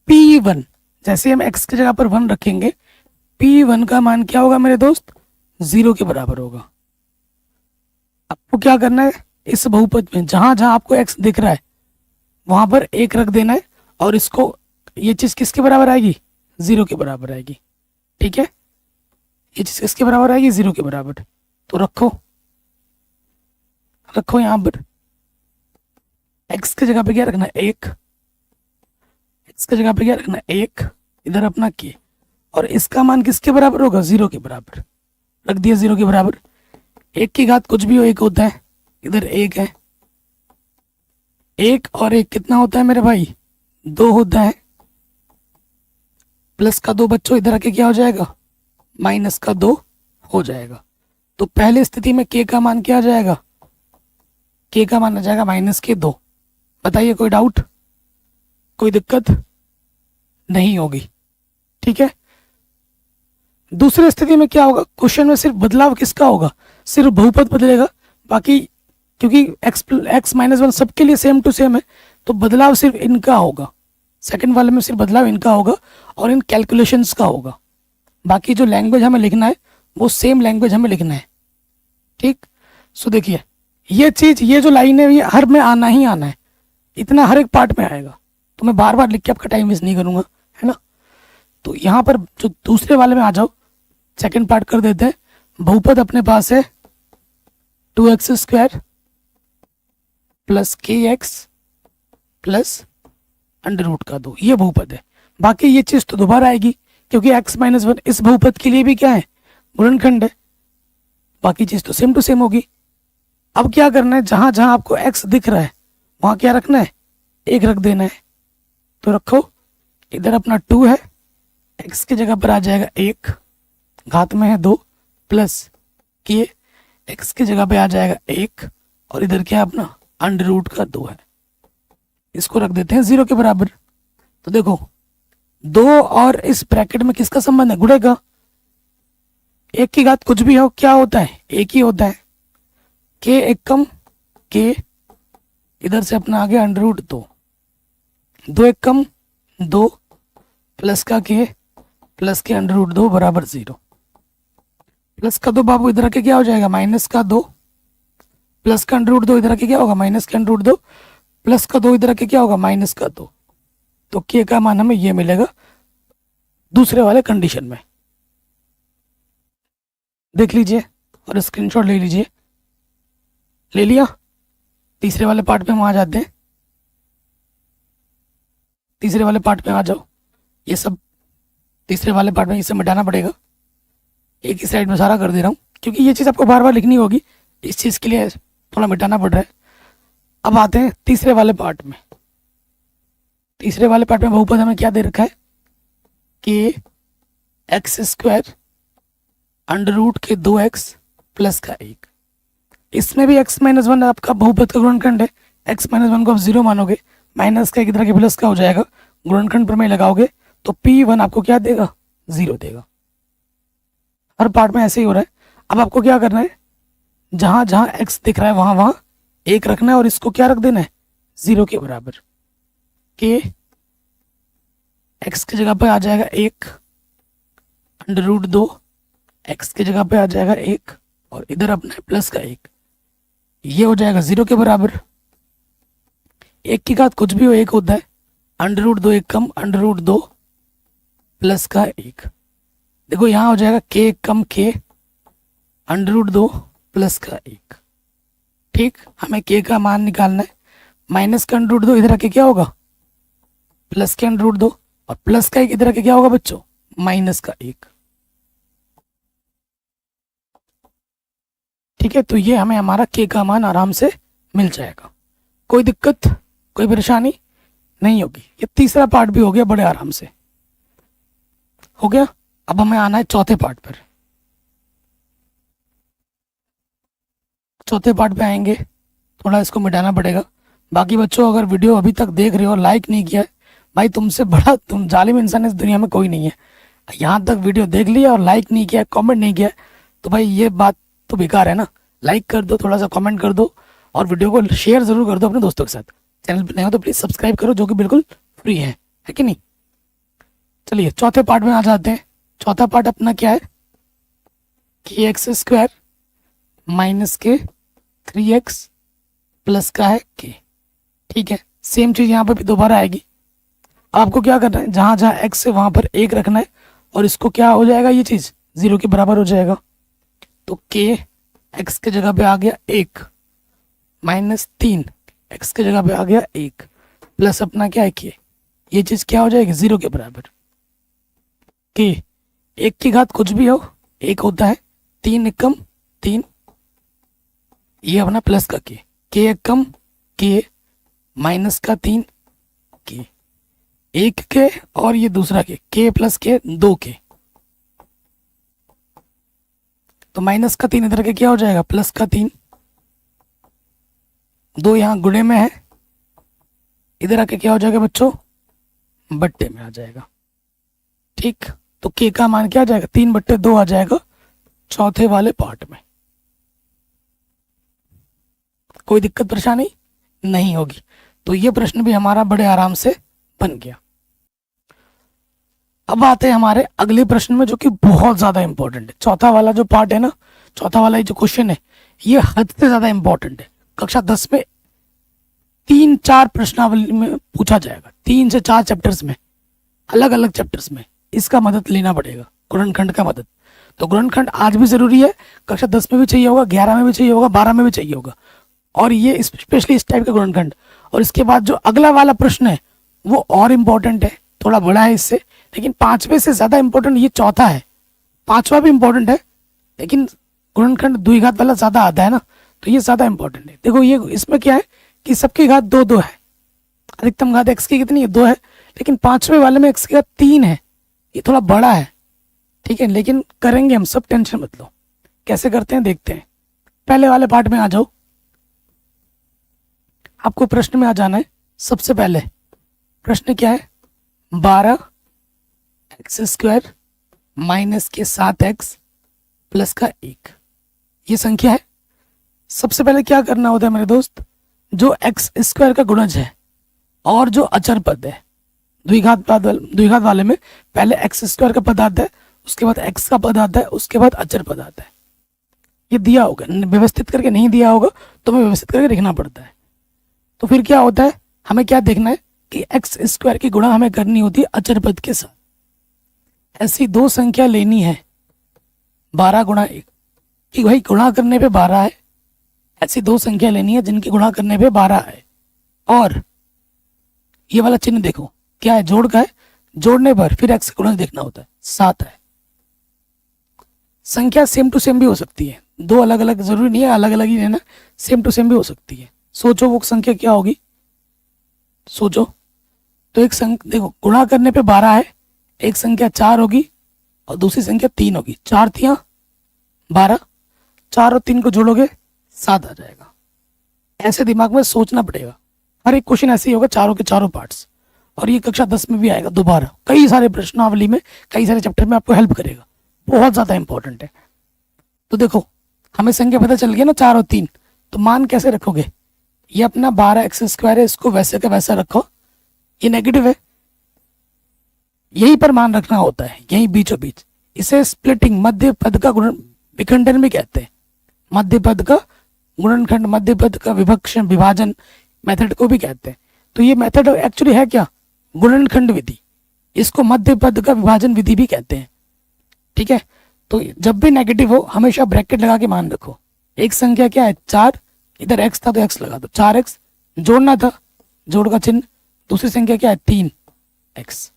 A: P1, जैसे हम x की जगह पर 1 रखेंगे, P1 का मान क्या होगा मेरे दोस्त, 0 के बराबर होगा। आपको क्या करना है, इस बहुपद में जहां जहां आपको x दिख रहा है वहां पर 1 रख देना है, और इसको, ये चीज किसके बराबर आएगी, 0 के बराबर आएगी, ठीक है। ये चीज किसके बराबर आएगी, 0 के बराबर। तो रखो यहां पर x की जगह पे क्या रखना है, 1, x की जगह पे क्या रखना है, 1, इधर अपना k, और इसका मान किसके बराबर होगा, 0 के बराबर रख दिया, 0 के बराबर। 1 की घात कुछ भी हो 1 होता है, इधर 1 है, 1 और 1 कितना होता है मेरे भाई, 2 होता है, प्लस का 2 बच्चों इधर आके क्या हो जाएगा, माइनस का 2 हो जाएगा। तो पहली स्थिति में k का मान क्या आ जाएगा, k का मान आ जाएगा -2। बताइए कोई डाउट, कोई दिक्कत नहीं होगी, ठीक है। दूसरी स्थिति में क्या होगा, क्वेश्चन में सिर्फ बदलाव किसका होगा, सिर्फ बहुपद बदलेगा, बाकी क्योंकि x -1 सबके लिए सेम टू सेम है तो बदलाव सिर्फ इनका होगा, सेकंड वाले में सिर्फ बदलाव इनका होगा और इन कैलकुलेशंस का होगा। बाकी जो लैंग्वेज हमें लिखना है वो सेम लैंग्वेज हमें लिखना है, ठीक। सो देखिए ये चीज, ये जो लाइन है ये हर में आना ही आना है, इतना हर एक पार्ट में आएगा, तो मैं बार बार लिख के आपका टाइम वेस्ट नहीं करूंगा, है ना। तो यहाँ पर जो दूसरे वाले में आ जाओ, सेकंड पार्ट कर देते हैं। बहुपद अपने पास है 2x² प्लस kx प्लस √2, ये बहुपद है। बाकी ये चीज तो दोबारा आएगी क्योंकि x -1 इस बहुपद के लिए भी क्या है, गुणनखंड है, बाकी चीज तो सेम टू सेम होगी। अब क्या करना है, जहां जहां आपको x दिख रहा है वहां क्या रखना है, 1 रख देना है। तो रखो, इधर अपना 2 है, x की जगह पर आ जाएगा 1, घात में है 2, प्लस k, x की जगह पे आ जाएगा 1, और इधर क्या है अपना √2 है, इसको रख देते हैं 0 के बराबर। तो देखो 2 और इस ब्रैकेट में किसका संबंध है, गुणे का। 1 की घात कुछ भी हो क्या होता है, 1 ही होता है, k 1 कम k, इधर से अपना आ गया √2, 2 1 कम 2, प्लस का k प्लस के √2 बराबर 0, प्लस का 2 बाबू इधर आके क्या हो जाएगा, माइनस का 2, प्लस का √2 इधर आके क्या होगा, माइनस का √2, प्लस का 2 इधर आके क्या होगा, माइनस का 2। तो k का मान हमें ये मिलेगा दूसरे वाले कंडीशन में, देख लीजिए और स्क्रीनशॉट ले लीजिए। ले लिया, तीसरे वाले पार्ट पे हम आ जाते हैं, तीसरे वाले पार्ट पे आ जाओ। ये सब तीसरे वाले पार्ट में इसे मिटाना पड़ेगा, एक ही साइड में सारा कर दे रहा हूँ क्योंकि ये चीज़ आपको बार बार लिखनी होगी, इस चीज़ के लिए थोड़ा मिटाना पड़ रहा है। अब आते हैं तीसरे वाले पार्ट में। तीसरे वाले पार्ट में बहुपद हमें क्या दे रखा है कि x² √2x प्लस का 1, इसमें भी x -1 आपका बहुपद का गुणनखंड है। x -1 को आप 0 मानोगे, माइनस का एक इधर के प्लस का हो जाएगा, गुणनखंड प्रमेय लगाओगे तो P1 आपको क्या देगा, 0 देगा। हर पार्ट में ऐसे ही हो रहा है। अब आपको क्या करना है, जहां जहां x दिख रहा है वहां वहां 1 रखना है और इसको क्या रख देना है, 0 के बराबर। के x की जगह पे आ जाएगा 1, √2, x की जगह पे आ जाएगा 1 और इधर अपना प्लस का 1, ये हो जाएगा 0 के बराबर। 1 की घात कुछ भी हो 1 होता है, √2 1 कम √2 प्लस का 1। देखो यहाँ हो जाएगा k 1 कम k √2 प्लस का 1। ठीक, हमें k का मान निकालना है। माइनस का √2 इधर आके क्या होगा, प्लस के √2 और प्लस का 1 इधर आके क्या होगा बच्चों, माइनस का 1। ठीक है, तो ये हमें हमारा के का मान आराम से मिल जाएगा। कोई दिक्कत, कोई परेशानी नहीं होगी। ये तीसरा पार्ट भी हो गया बड़े आराम से, हो गया। अब हमें आना है चौथे पार्ट पर। चौथे पार्ट पे आएंगे, थोड़ा इसको मिटाना पड़ेगा। बाकी बच्चों, अगर वीडियो अभी तक देख रहे हो, लाइक नहीं किया है, भाई तुमसे बड़ा तुम जालिम इंसान इस दुनिया में कोई नहीं है। यहाँ तक वीडियो देख लिया और लाइक नहीं किया, कमेंट नहीं किया, तो भाई ये बात तो बेकार है ना। लाइक कर दो, थोड़ा सा कमेंट कर दो, और वीडियो को शेयर जरूर कर दो अपने दोस्तों के साथ। चैनल पर नए हो तो प्लीज़ सब्सक्राइब करो, जो कि बिल्कुल फ्री है कि नहीं। चलिए चौथे पार्ट में आ जाते हैं। चौथा पार्ट अपना क्या है कि एक्स स्क्वायर माइनस के 3x प्लस का है के। ठीक है, सेम चीज़ यहाँ पर भी दोबारा आएगी। आपको क्या करना है, जहाँ जहाँ x है वहाँ पर 1 रखना है, और इसको क्या हो जाएगा, ये चीज़ 0 के बराबर हो जाएगा। तो के x के जगह पे आ गया 1, माइनस 3 x के जगह पे आ गया 1, प्लस अपना क्या है के। ये चीज़ क्या हो जाएगी, 0 के बराबर। के 1 की घात कुछ भी हो, 1 होता है। 3 एकम 3, ये अपना प्लस का के एकम के, माइनस का 3 के, 1 के, और ये दूसरा के प्लस के 2 के। तो माइनस का 3 इधर के क्या हो जाएगा, प्लस का 3, 2 यहाँ गुणे में है, इधर आके क्या हो जाएगा बच्चों, बट्टे में आ जाएगा। ठीक, तो के का मान क्या आ जाएगा, 3/2 आ जाएगा चौथे वाले पार्ट में। कोई दिक्कत परेशानी नहीं होगी। तो ये प्रश्न भी हमारा बड़े आराम से बन गया। अब आते हैं हमारे अगले प्रश्न में, जो कि बहुत ज्यादा इंपॉर्टेंट है। चौथा वाला जो पार्ट है ना, चौथा वाला जो क्वेश्चन है, ये हद से ज्यादा इंपॉर्टेंट है। कक्षा 10 में 3-4 प्रश्नावली में पूछा जाएगा, 3 से 4 चैप्टर्स में, अलग अलग चैप्टर्स में इसका मदद लेना पड़ेगा, गुणनखंड का मदद। तो गुणनखंड आज भी जरूरी है, कक्षा 10 में भी चाहिए होगा, 11 में भी चाहिए होगा, 12 में भी चाहिए होगा, और ये स्पेशली इस टाइप का गुणनखंड। और इसके बाद जो अगला वाला प्रश्न है वो और इम्पोर्टेंट है, थोड़ा बड़ा है इससे, लेकिन 5वें से ज्यादा इंपॉर्टेंट ये चौथा है। 5वां भी इंपॉर्टेंट है, लेकिन गुणनखंड द्विघात वाला ज्यादा आता है ना, तो ये ज्यादा इंपॉर्टेंट है। देखो ये इसमें क्या है कि सबकी घात 2-2 है, अधिकतम घात x की कितनी है, 2 है, लेकिन 5वें वाले में x की घात 3 है, ये थोड़ा बड़ा है। ठीक है, लेकिन करेंगे हम सब, टेंशन मत लो। कैसे करते हैं देखते हैं। पहले वाले पार्ट में आ जाओ, आपको प्रश्न में आ जाना है। सबसे पहले प्रश्न क्या है, 12x² माइनस के 7x प्लस का 1, ये संख्या है। सबसे पहले क्या करना होता है मेरे दोस्त, जो x² का गुणज है और जो अचर पद है, द्विघात वाले में पहले x² का पद आता है, उसके बाद x का पद आता है, उसके बाद अचर पद आता है। ये दिया होगा, व्यवस्थित करके नहीं दिया होगा तो हमें व्यवस्थित करके लिखना पड़ता है। तो फिर क्या होता है, हमें क्या देखना है कि x² की गुणा हमें करनी होती है अचर पद के साथ। ऐसी दो संख्या लेनी है, 12 गुणा 1, कि भाई गुणा करने पे 12 है। ऐसी दो संख्या लेनी है जिनकी गुणा करने पे 12 है। और ये वाला चिन्ह देखो क्या है, जोड़ का है, जोड़ने पर फिर x गुणज देखना होता है, 7 है। संख्या सेम टू सेम भी हो सकती है, दो अलग अलग जरूरी नहीं है अलग अलग ही लेना, सेम टू सेम भी हो सकती है। सोचो वो संख्या क्या होगी, सोचो। तो एक संख्या देखो, गुणा करने पे 12 है, एक संख्या 4 होगी और दूसरी संख्या 3 होगी। 4 तियां 12, 4 और 3 को जोड़ोगे 7 आ जाएगा। ऐसे दिमाग में सोचना पड़ेगा। हर एक क्वेश्चन ऐसे ही होगा, चारों के चारों पार्ट्स। और ये कक्षा 10 में भी आएगा दोबारा, कई सारे प्रश्नावली में, कई सारे चैप्टर में आपको हेल्प करेगा, बहुत ज्यादा इंपॉर्टेंट है। तो देखो हमें संख्या पता चल गया ना, 4 और 3, तो मान कैसे रखोगे, ये अपना 12x² है, इसको वैसे का वैसा रखो, ये नेगेटिव है, यही पर मान रखना होता है, यही बीचों बीच। इसे स्प्लिटिंग, मध्य पद का गुणन विखंडन भी कहते हैं, मध्य पद का गुणनखंड, मध्य पद का विभक्षण विभाजन मेथड को भी कहते हैं। तो ये मेथड एक्चुअली है क्या, गुणनखंड विधि, इसको मध्य पद का विभाजन विधि भी कहते हैं। ठीक है, तो जब भी नेगेटिव हो हमेशा ब्रैकेट लगा के मान रखो। एक संख्या क्या है 4, इधर x था तो x लगा दो, 4x जोड़ना था, जोड़ का चिन्ह। दूसरी संख्या क्या है 3x,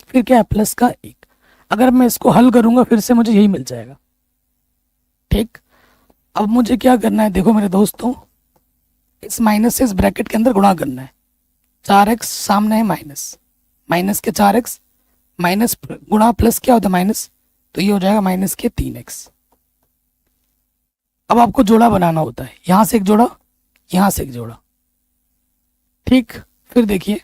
A: फिर क्या है प्लस का 1। अगर मैं इसको हल करूंगा फिर से मुझे यही मिल जाएगा। ठीक, अब मुझे क्या करना है, देखो मेरे दोस्तों, इस माइनस से इस ब्रैकेट के अंदर गुणा करना है। 4x सामने है माइनस, माइनस के 4x, माइनस गुणा प्लस क्या होता है माइनस, तो ये हो जाएगा माइनस के 3x। अब आपको जोड़ा बनाना होता है, यहां से एक जोड़ा, यहां से एक जोड़ा। ठीक, फिर देखिए,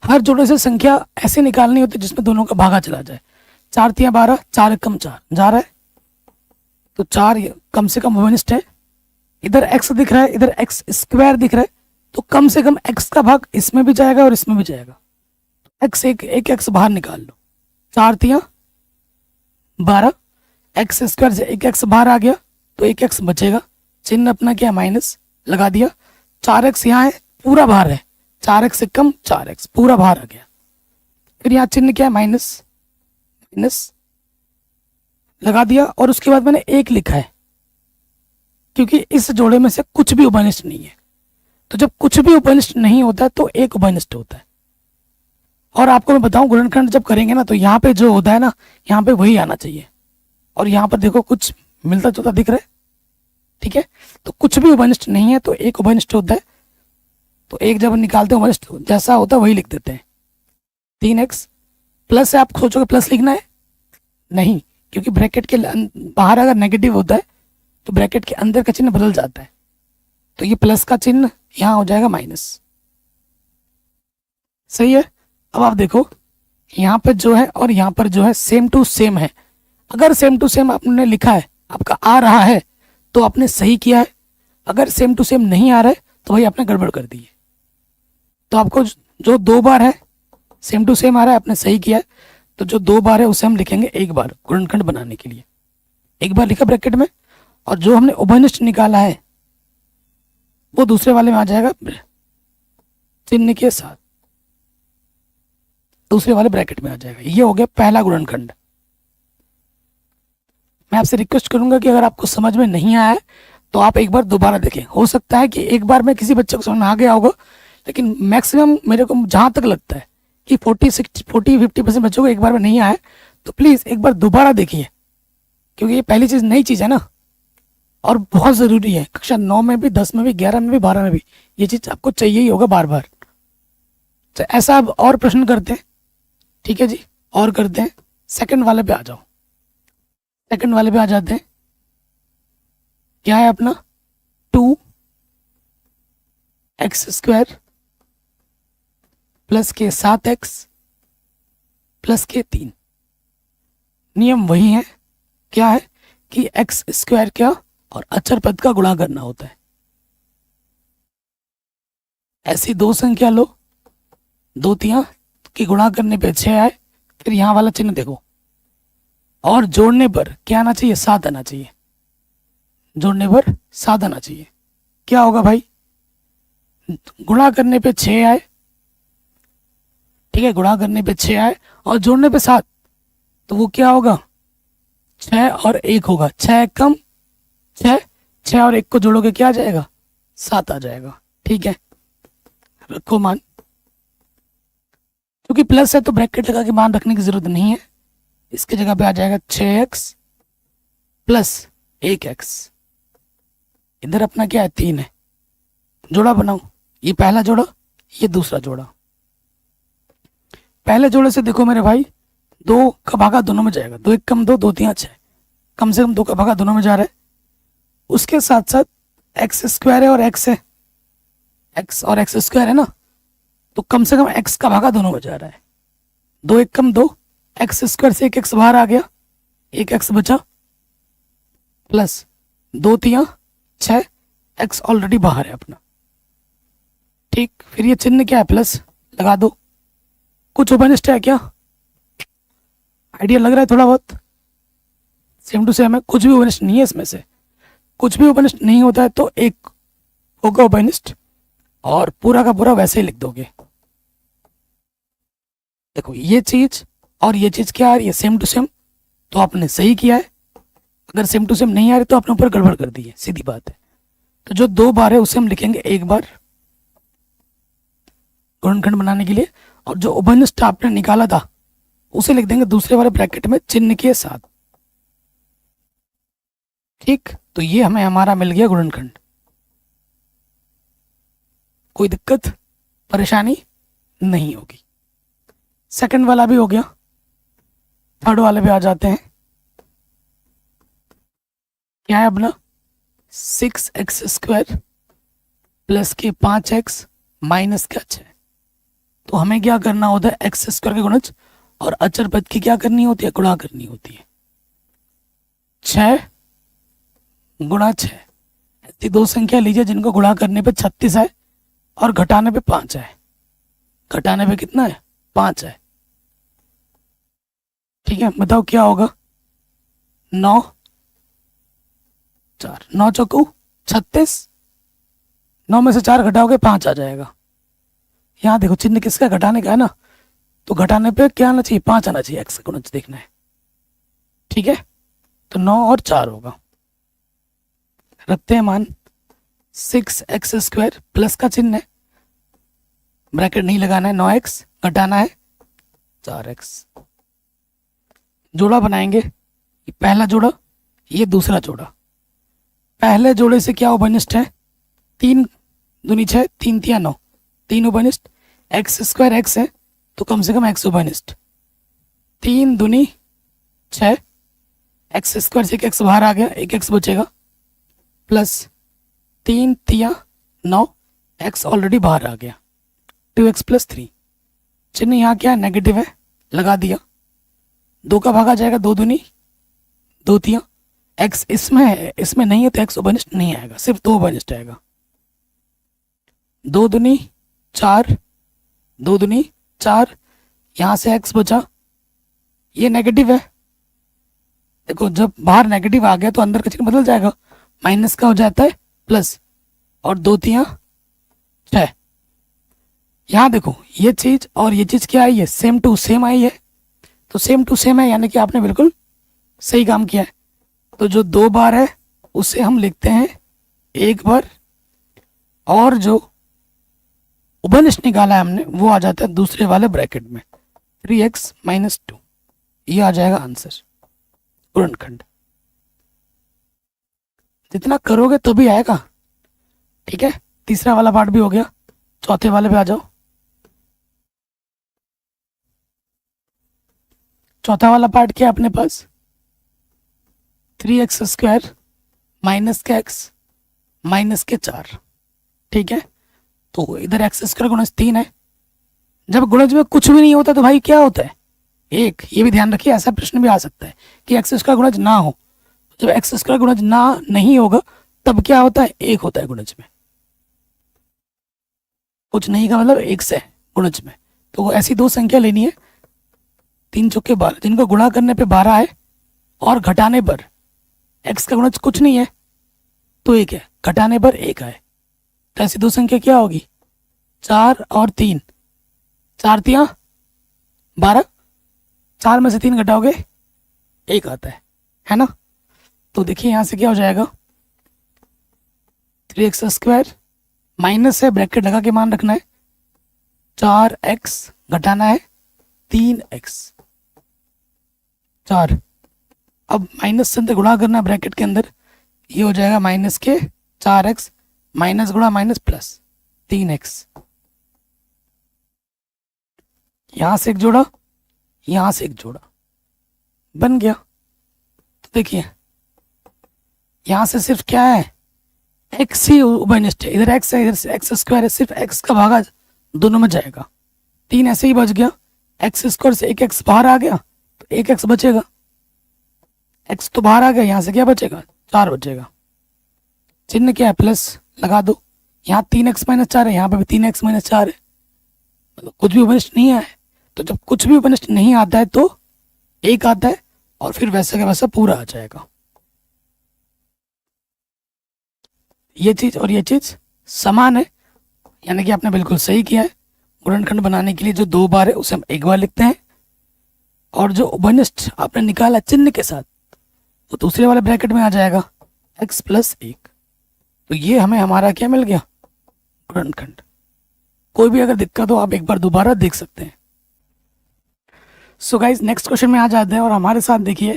A: हर जोड़े से संख्या ऐसे निकालनी होती है जिसमें दोनों का भागा चला जाए। 4 तिया 12, 4 कम 4 जा रहा है, तो 4 कम से कम वनिष्ठ है। इधर x दिख रहा है, इधर x स्क्वायर दिख रहा है, तो कम से कम x का भाग इसमें भी जाएगा और इसमें भी जाएगा। x एक x बाहर निकाल लो, 4 तिया 12, x स्क्वायर से एक x बाहर आ गया तो एक x बचेगा, चिन्ह अपना क्या माइनस लगा दिया। 4x यहाँ है, पूरा बाहर है, 4x से कम 4x पूरा बाहर आ गया। फिर यहाँ चिन्ह क्या है माइनस, माइनस लगा दिया, और उसके बाद मैंने एक लिखा है क्योंकि इस जोड़े में से कुछ भी उभयनिष्ठ नहीं है। तो जब कुछ भी उभयनिष्ठ नहीं होता है तो एक उभयनिष्ठ होता है। और आपको मैं बताऊं, गुणनखंड जब करेंगे ना तो यहाँ पे जो होता है ना, यहाँ पे वही आना चाहिए। और यहाँ पर देखो कुछ मिलता जुलता दिख रहा है, ठीक है, तो कुछ भी उभयनिष्ठ नहीं है तो एक उभयनिष्ठ होता है। तो एक जब निकालते हैं उभयनिष्ठ जैसा होता है वही लिख देते हैं। 3x प्लस है, आप सोचोगे प्लस लिखना है, नहीं, क्योंकि ब्रैकेट के बाहर अगर नेगेटिव होता है तो ब्रैकेट के अंदर का चिन्ह बदल जाता है, तो ये प्लस का चिन्ह यहां हो जाएगा माइनस। सही है। अब आप देखो, यहाँ पर जो है और यहाँ पर जो है सेम टू सेम है। अगर सेम टू सेम आपने लिखा है, आपका आ रहा है तो आपने सही किया है। अगर सेम टू सेम नहीं आ रहा है तो भाई आपने गड़बड़ कर दी है। तो आपको जो 2 बार है सेम टू सेम आ रहा है, आपने सही किया है, तो जो 2 बार है उसे हम लिखेंगे एक बार गुणनखंड बनाने के लिए। एक बार लिखा ब्रैकेट में, और जो हमने उभयनिष्ठ निकाला है वो दूसरे वाले में आ जाएगा चिन्ह के साथ, दूसरे वाले ब्रैकेट में आ जाएगा। ये हो गया पहला गुणनखंड। मैं आपसे रिक्वेस्ट करूंगा कि अगर आपको समझ में नहीं आया है तो आप एक बार दोबारा देखें। हो सकता है कि एक बार में किसी बच्चे को समझ में आ गया होगा, लेकिन मैक्सिमम मेरे को जहां तक लगता है कि 40-50% बच्चों को एक बार में नहीं आया, तो प्लीज एक बार दोबारा देखिए, क्योंकि ये पहली चीज नई चीज है ना, और बहुत जरूरी है। कक्षा 9 में भी, 10 में भी, 11 में भी, 12 में भी ये चीज आपको चाहिए ही होगा बार बार। तो ऐसा अब और प्रश्न करते हैं, ठीक है जी, और करते हैं। सेकंड वाले पे आ जाओ, सेकंड वाले पे आ जाते हैं। क्या है अपना 2x² प्लस के 7x प्लस के 3। नियम वही है, क्या है कि x² क्या और अचर पद का गुणा करना होता है। ऐसी 2 संख्या लो, 2 तिया की गुणा करने पे 6 आए, फिर यहां वाला चिन्ह देखो, और जोड़ने पर क्या आना चाहिए, 7 आना चाहिए। जोड़ने पर 7 आना चाहिए। क्या होगा भाई, गुणा करने पे 6 आए, ठीक है, गुणा करने पे 6 आए और जोड़ने पे 7, तो वो क्या होगा, 6 और 1 होगा। 6 कम 6, 6 और 1 को जोड़ोगे क्या आ जाएगा, 7 आ जाएगा। ठीक है, रखो मान। क्योंकि प्लस है तो ब्रैकेट लगा के मान रखने की जरूरत नहीं है, इसके जगह पे आ जाएगा 6x प्लस 1x। इधर अपना क्या है, 3 है। जोड़ा बनाओ, ये पहला जोड़ा, ये दूसरा जोड़ा। पहले जोड़े से देखो मेरे भाई, 2 का भागा दोनों में जाएगा, 2 1 कम 2, 2 3 6, कम से कम 2 का भागा दोनों में जा रहा है। उसके साथ साथ x² है और x है, x और x² है ना, तो कम से कम x का भागा दोनों में जा रहा है। 2 1 कम 2, x² से 1 x बाहर आ गया, 1 x बचा, प्लस 2 तिया 6, x ऑलरेडी बाहर है अपना। ठीक, फिर ये चिन्ह क्या है, प्लस लगा दो। कुछ उभयनिष्ठ है क्या, आइडिया लग रहा है थोड़ा बहुत, सेम टू सेम है, कुछ भी उभयनिष्ठ नहीं है इसमें से। कुछ भी उभयनिष्ठ नहीं होता है तो एक होगा उभयनिष्ठ, और पूरा का पूरा वैसे ही लिख दोगे। देखो ये चीज और ये चीज क्या आ रही है, सेम टू सेम, तो आपने सही किया है। अगर सेम टू सेम नहीं आ रही तो आपने ऊपर गड़बड़ कर दी है, सीधी बात है। तो जो 2 बार है उसे हम लिखेंगे एक बार गुणनखंड बनाने के लिए, और जो उभयनिष्ठ आपने निकाला था उसे लिख देंगे दूसरे वाले ब्रैकेट में चिन्ह के साथ। ठीक, तो ये हमें हमारा मिल गया गुणनखंड। कोई दिक्कत परेशानी नहीं होगी। सेकंड वाला भी हो गया, थर्ड वाले पे आ जाते हैं। क्या है अपना 6x² प्लस के 5x माइनस का 6। तो हमें क्या करना होता है, x² के गुणज और अचर पद की क्या करनी होती है, गुणा करनी होती है। 6 गुणा 6, ऐसी दो संख्या लीजिए जिनको गुणा करने पे 36 है और घटाने पे 5 है। घटाने पे कितना है, 5 है। ठीक है, बताओ क्या होगा। 9 4, 9 चौकू 36, 9 में से 4 घटाओगे 5 आ जाएगा। यहाँ देखो चिन्ह किसका, घटाने का है ना, तो घटाने पे क्या आना चाहिए, 5 आना चाहिए। एक्स गुणज देखना है। ठीक है, तो 9 और 4 होगा। रखते हैं मान 6x² प्लस का चिन्ह है, ब्रैकेट नहीं लगाना है। 9x घटाना है 4x। जोड़ा बनाएंगे, ये पहला जोड़ा, ये दूसरा जोड़ा। पहले जोड़े से क्या उभयनिष्ठ है, 3 दूनी 6, 3 तिया 9, 3 उभयनिष्ठ। x² x है तो कम से कम x उभयनिष्ठ। 3 दूनी 6, x² से एक x बाहर आ गया, एक x बचेगा, प्लस 3 तिया 9, x ऑलरेडी बाहर आ गया, 2x प्लस 3। चिन्ह यहाँ क्या है, नेगेटिव है, लगा दिया। 2 का भागा जाएगा, 2 दूनी 2 तिया। x इसमें है, इसमें नहीं है तो x उभयनिष्ठ नहीं आएगा, सिर्फ 2 उभयनिष्ठ आएगा। 2 दूनी 4, 2 दूनी 4, यहाँ से x बचा, ये नेगेटिव है। देखो जब बाहर नेगेटिव आ गया तो अंदर का चिन्ह बदल जाएगा, माइनस का हो जाता है प्लस, और 2 तिया 6। यहाँ देखो ये चीज और ये चीज क्या आई है, सेम टू सेम आई है। तो सेम टू सेम है यानी कि आपने बिल्कुल सही काम किया है। तो जो 2 बार है उसे हम लिखते हैं 1 बार, और जो उभयनिष्ठ निकाला है हमने वो आ जाता है दूसरे वाले ब्रैकेट में, 3x माइनस 2। ये आ जाएगा आंसर, गुणनखंड। जितना करोगे तो भी आएगा। ठीक है, तीसरा वाला पार्ट भी हो गया, चौथे वाले पे आ जाओ। चौथा वाला पार्ट क्या है अपने पास, 3x² माइनस के x माइनस के 4। ठीक है, तो इधर x² गुणज 3 है। जब गुणज में कुछ भी नहीं होता तो भाई क्या होता है, 1। ये भी ध्यान रखिए, ऐसा प्रश्न भी आ सकता है कि x² गुणज ना हो। जब x² गुणज ना नहीं होगा तब क्या होता है, 1 होता है गुणज में। कुछ नहीं का मतलब 1 से गुणज में। तो ऐसी दो संख्या लेनी है, 3 चौके 12, जिनको गुणा करने पे 12 है और घटाने पर x का गुणज कुछ नहीं है तो 1 है, घटाने पर 1 आए। तो ऐसी दो संख्या क्या होगी, 4 और 3, 4 तिया 12, 4 में से 3 घटाओगे 1 आता है ना। तो देखिए यहाँ से क्या हो जाएगा, 3x² माइनस है, ब्रैकेट लगा के मान रखना है, 4x घटाना है 3x 4। अब माइनस से गुणा करना ब्रैकेट के अंदर, ये हो जाएगा माइनस के 4x माइनस गुणा माइनस प्लस 3x। यहां से एक जोड़ा, यहां से एक जोड़ा, बन गया। तो देखिए यहां से सिर्फ क्या है, x ही उभयनिष्ठ है। इधर x है, इधर से x² है, सिर्फ x का भागा दोनों में जाएगा। 3 ऐसे ही बच गया, x² से एक x बाहर आ गया तो एक x बचेगा, x तो बाहर आ गया, यहाँ से क्या बचेगा, 4 बचेगा। चिन्ह क्या है, प्लस लगा दो। यहाँ 3x माइनस 4 है, यहाँ पे भी 3x माइनस 4 है, मतलब कुछ भी उपनिष्ठ नहीं है। तो जब कुछ भी उपनिष्ठ नहीं आता है तो 1 आता है और फिर वैसा का वैसा पूरा आ जाएगा। ये चीज और ये चीज समान है, यानी कि आपने बिल्कुल सही किया है। गुणनखंड बनाने के लिए जो 2 बार है उसे हम 1 बार लिखते हैं, और जो उभयनिष्ठ आपने निकाला चिन्ह के साथ वो दूसरे वाले ब्रैकेट में आ जाएगा, x प्लस 1। तो ये हमें हमारा क्या मिल गया, गुणनखंड। कोई भी अगर दिक्कत हो आप एक बार दोबारा देख सकते हैं। सो गाइज नेक्स्ट क्वेश्चन में आ जाते हैं और हमारे साथ देखिए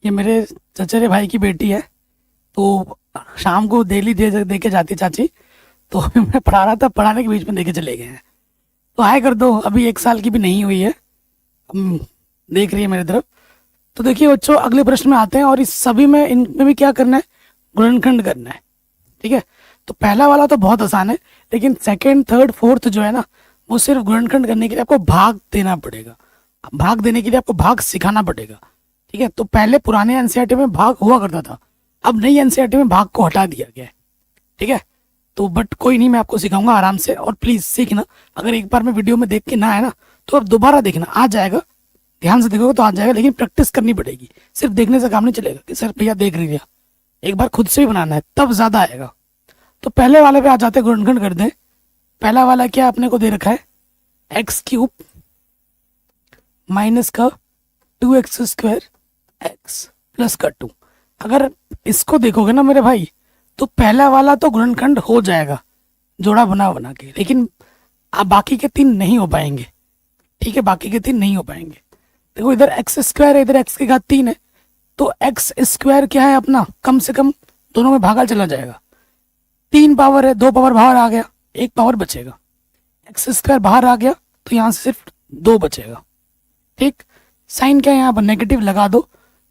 A: ये मेरे चचेरे भाई की बेटी है। तो शाम को डेली दे के जाती चाची, तो मैं पढ़ा रहा था, पढ़ाने के बीच में देके चले गए हैं। तो हाय कर दो, अभी 1 साल की भी नहीं हुई है, देख रही है मेरी तरफ। तो देखिए बच्चों अगले प्रश्न में आते हैं और इस सभी में इनमें भी क्या करना है, गुणनखंड करना है। ठीक है, तो पहला वाला तो बहुत आसान है, लेकिन सेकंड थर्ड फोर्थ जो है ना वो सिर्फ गुणनखंड करने के लिए आपको भाग देना पड़ेगा। भाग देने के लिए आपको भाग सिखाना पड़ेगा। ठीक है, तो पहले पुराने एनसीईआरटी में भाग हुआ करता था, अब नई एनसीईआरटी में भाग को हटा दिया गया है। ठीक है, तो बट कोई नहीं, मैं आपको सिखाऊंगा आराम से, और प्लीज सीखना। अगर एक बार में वीडियो में देख के ना आए ना तो अब दोबारा देखना, आ जाएगा, ध्यान से देखोगे तो आ जाएगा, लेकिन प्रैक्टिस करनी पड़ेगी। सिर्फ देखने से काम नहीं चलेगा कि सर भैया देख रही है, एक बार खुद से भी बनाना है तब ज्यादा आएगा। तो पहले वाले पे आ जाते हैं, गुणनखंड कर दें। पहला वाला क्या आपने को दे रखा है, x³ माइनस का 2x² x प्लस का 2। अगर इसको देखोगे ना मेरे भाई, तो पहला वाला तो गुणनखंड हो जाएगा जोड़ा बना बना के, लेकिन आप बाकी के 3 नहीं हो पाएंगे। ठीक है, बाकी के 3 नहीं हो पाएंगे। देखो इधर x² है, इधर x की घात 3 है, तो x² क्या है अपना, कम से कम दोनों में भागा चला जाएगा। 3 पावर है, 2 पावर बाहर आ गया, 1 पावर बचेगा। x² बाहर आ गया तो यहाँ से सिर्फ 2 बचेगा। ठीक, साइन क्या है यहाँ पर, नेगेटिव लगा दो।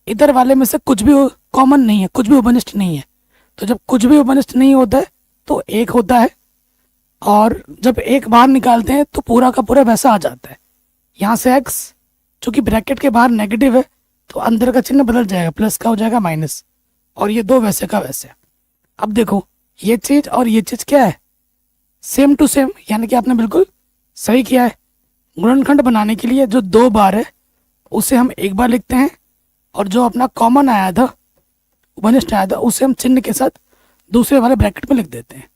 A: इधर वाले में से कुछ भी कॉमन नहीं है, कुछ भी उपनिष्ठ नहीं है। तो जब कुछ भी उपनिष्ठ नहीं होता है तो 1 होता है, और जब 1 बाहर निकालते हैं तो पूरा का पूरा वैसा आ जाता है। यहाँ से x चूंकि ब्रैकेट के बाहर नेगेटिव है तो अंदर का चिन्ह बदल जाएगा, प्लस का हो जाएगा माइनस, और ये 2 वैसे का वैसे। अब देखो ये चीज और ये चीज क्या है, सेम टू सेम, यानी कि आपने बिल्कुल सही किया है। गुणनखंड बनाने के लिए जो 2 बार है उसे हम 1 बार लिखते हैं, और जो अपना कॉमन आया था, उपनिष्ठ आया था, उसे हम चिन्ह के साथ दूसरे वाले ब्रैकेट में लिख देते हैं।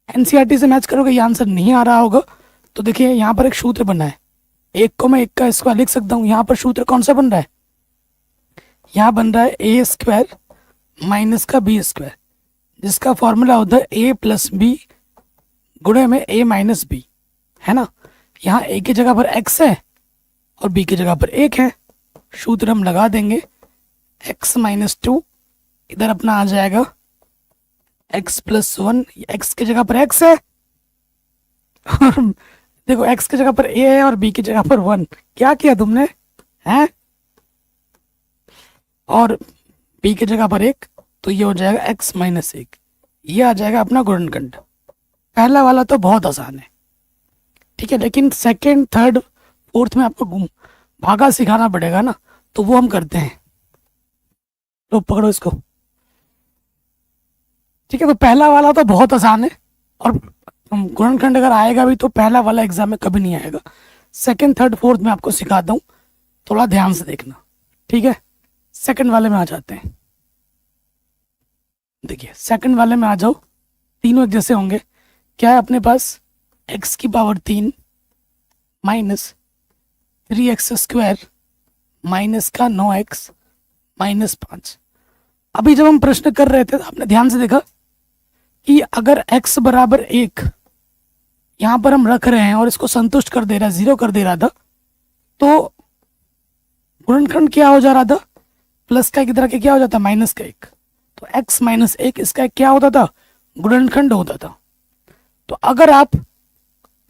A: एनसीईआरटी से मैच करोगे ये आंसर नहीं आ रहा होगा, तो देखिए यहाँ पर एक सूत्र बना है, 1 को मैं 1 का स्क्वायर लिख सकता हूँ। यहाँ पर सूत्र कौन सा बन रहा है, यहाँ बन रहा है a² माइनस का b², जिसका फॉर्मूला होता है a प्लस बी गुणे में a माइनस बी, है ना। यहाँ a की जगह पर x है और b की जगह पर 1 है, सूत्र हम लगा देंगे, x माइनस 2, इधर अपना आ जाएगा x प्लस 1, x की जगह पर x है, और देखो x की जगह पर a है और b की जगह पर 1। क्या किया तुमने, हैं, और b की जगह पर 1, तो ये हो जाएगा x माइनस 1। ये आ जाएगा अपना गुणनखंड। पहला वाला तो बहुत आसान है, ठीक है, लेकिन सेकंड थर्ड फोर्थ में आपको भागा सिखाना पड़ेगा ना, तो वो हम करते हैं। तो पकड़ो इसको। ठीक है, तो पहला वाला तो बहुत आसान है, और गुणनखंड अगर आएगा भी तो पहला वाला एग्जाम में कभी नहीं आएगा। सेकंड थर्ड फोर्थ में आपको सिखाता हूँ, थोड़ा ध्यान से देखना। ठीक है, सेकंड वाले में आ जाते हैं। देखिए सेकंड वाले में आ जाओ, तीनों एक जैसे होंगे। क्या है अपने पास, x की पावर 3 माइनस 3x² माइनस का 9x माइनस 5। अभी जब हम प्रश्न कर रहे थे तो आपने ध्यान से देखा कि अगर x बराबर 1 यहाँ पर हम रख रहे हैं और इसको संतुष्ट कर दे रहा है, 0 कर दे रहा था, तो गुणनखंड क्या हो जा रहा था, प्लस का इधर के क्या हो जाता, माइनस का 1, तो x माइनस 1 इसका क्या होता था, गुणनखंड होता था। तो अगर आप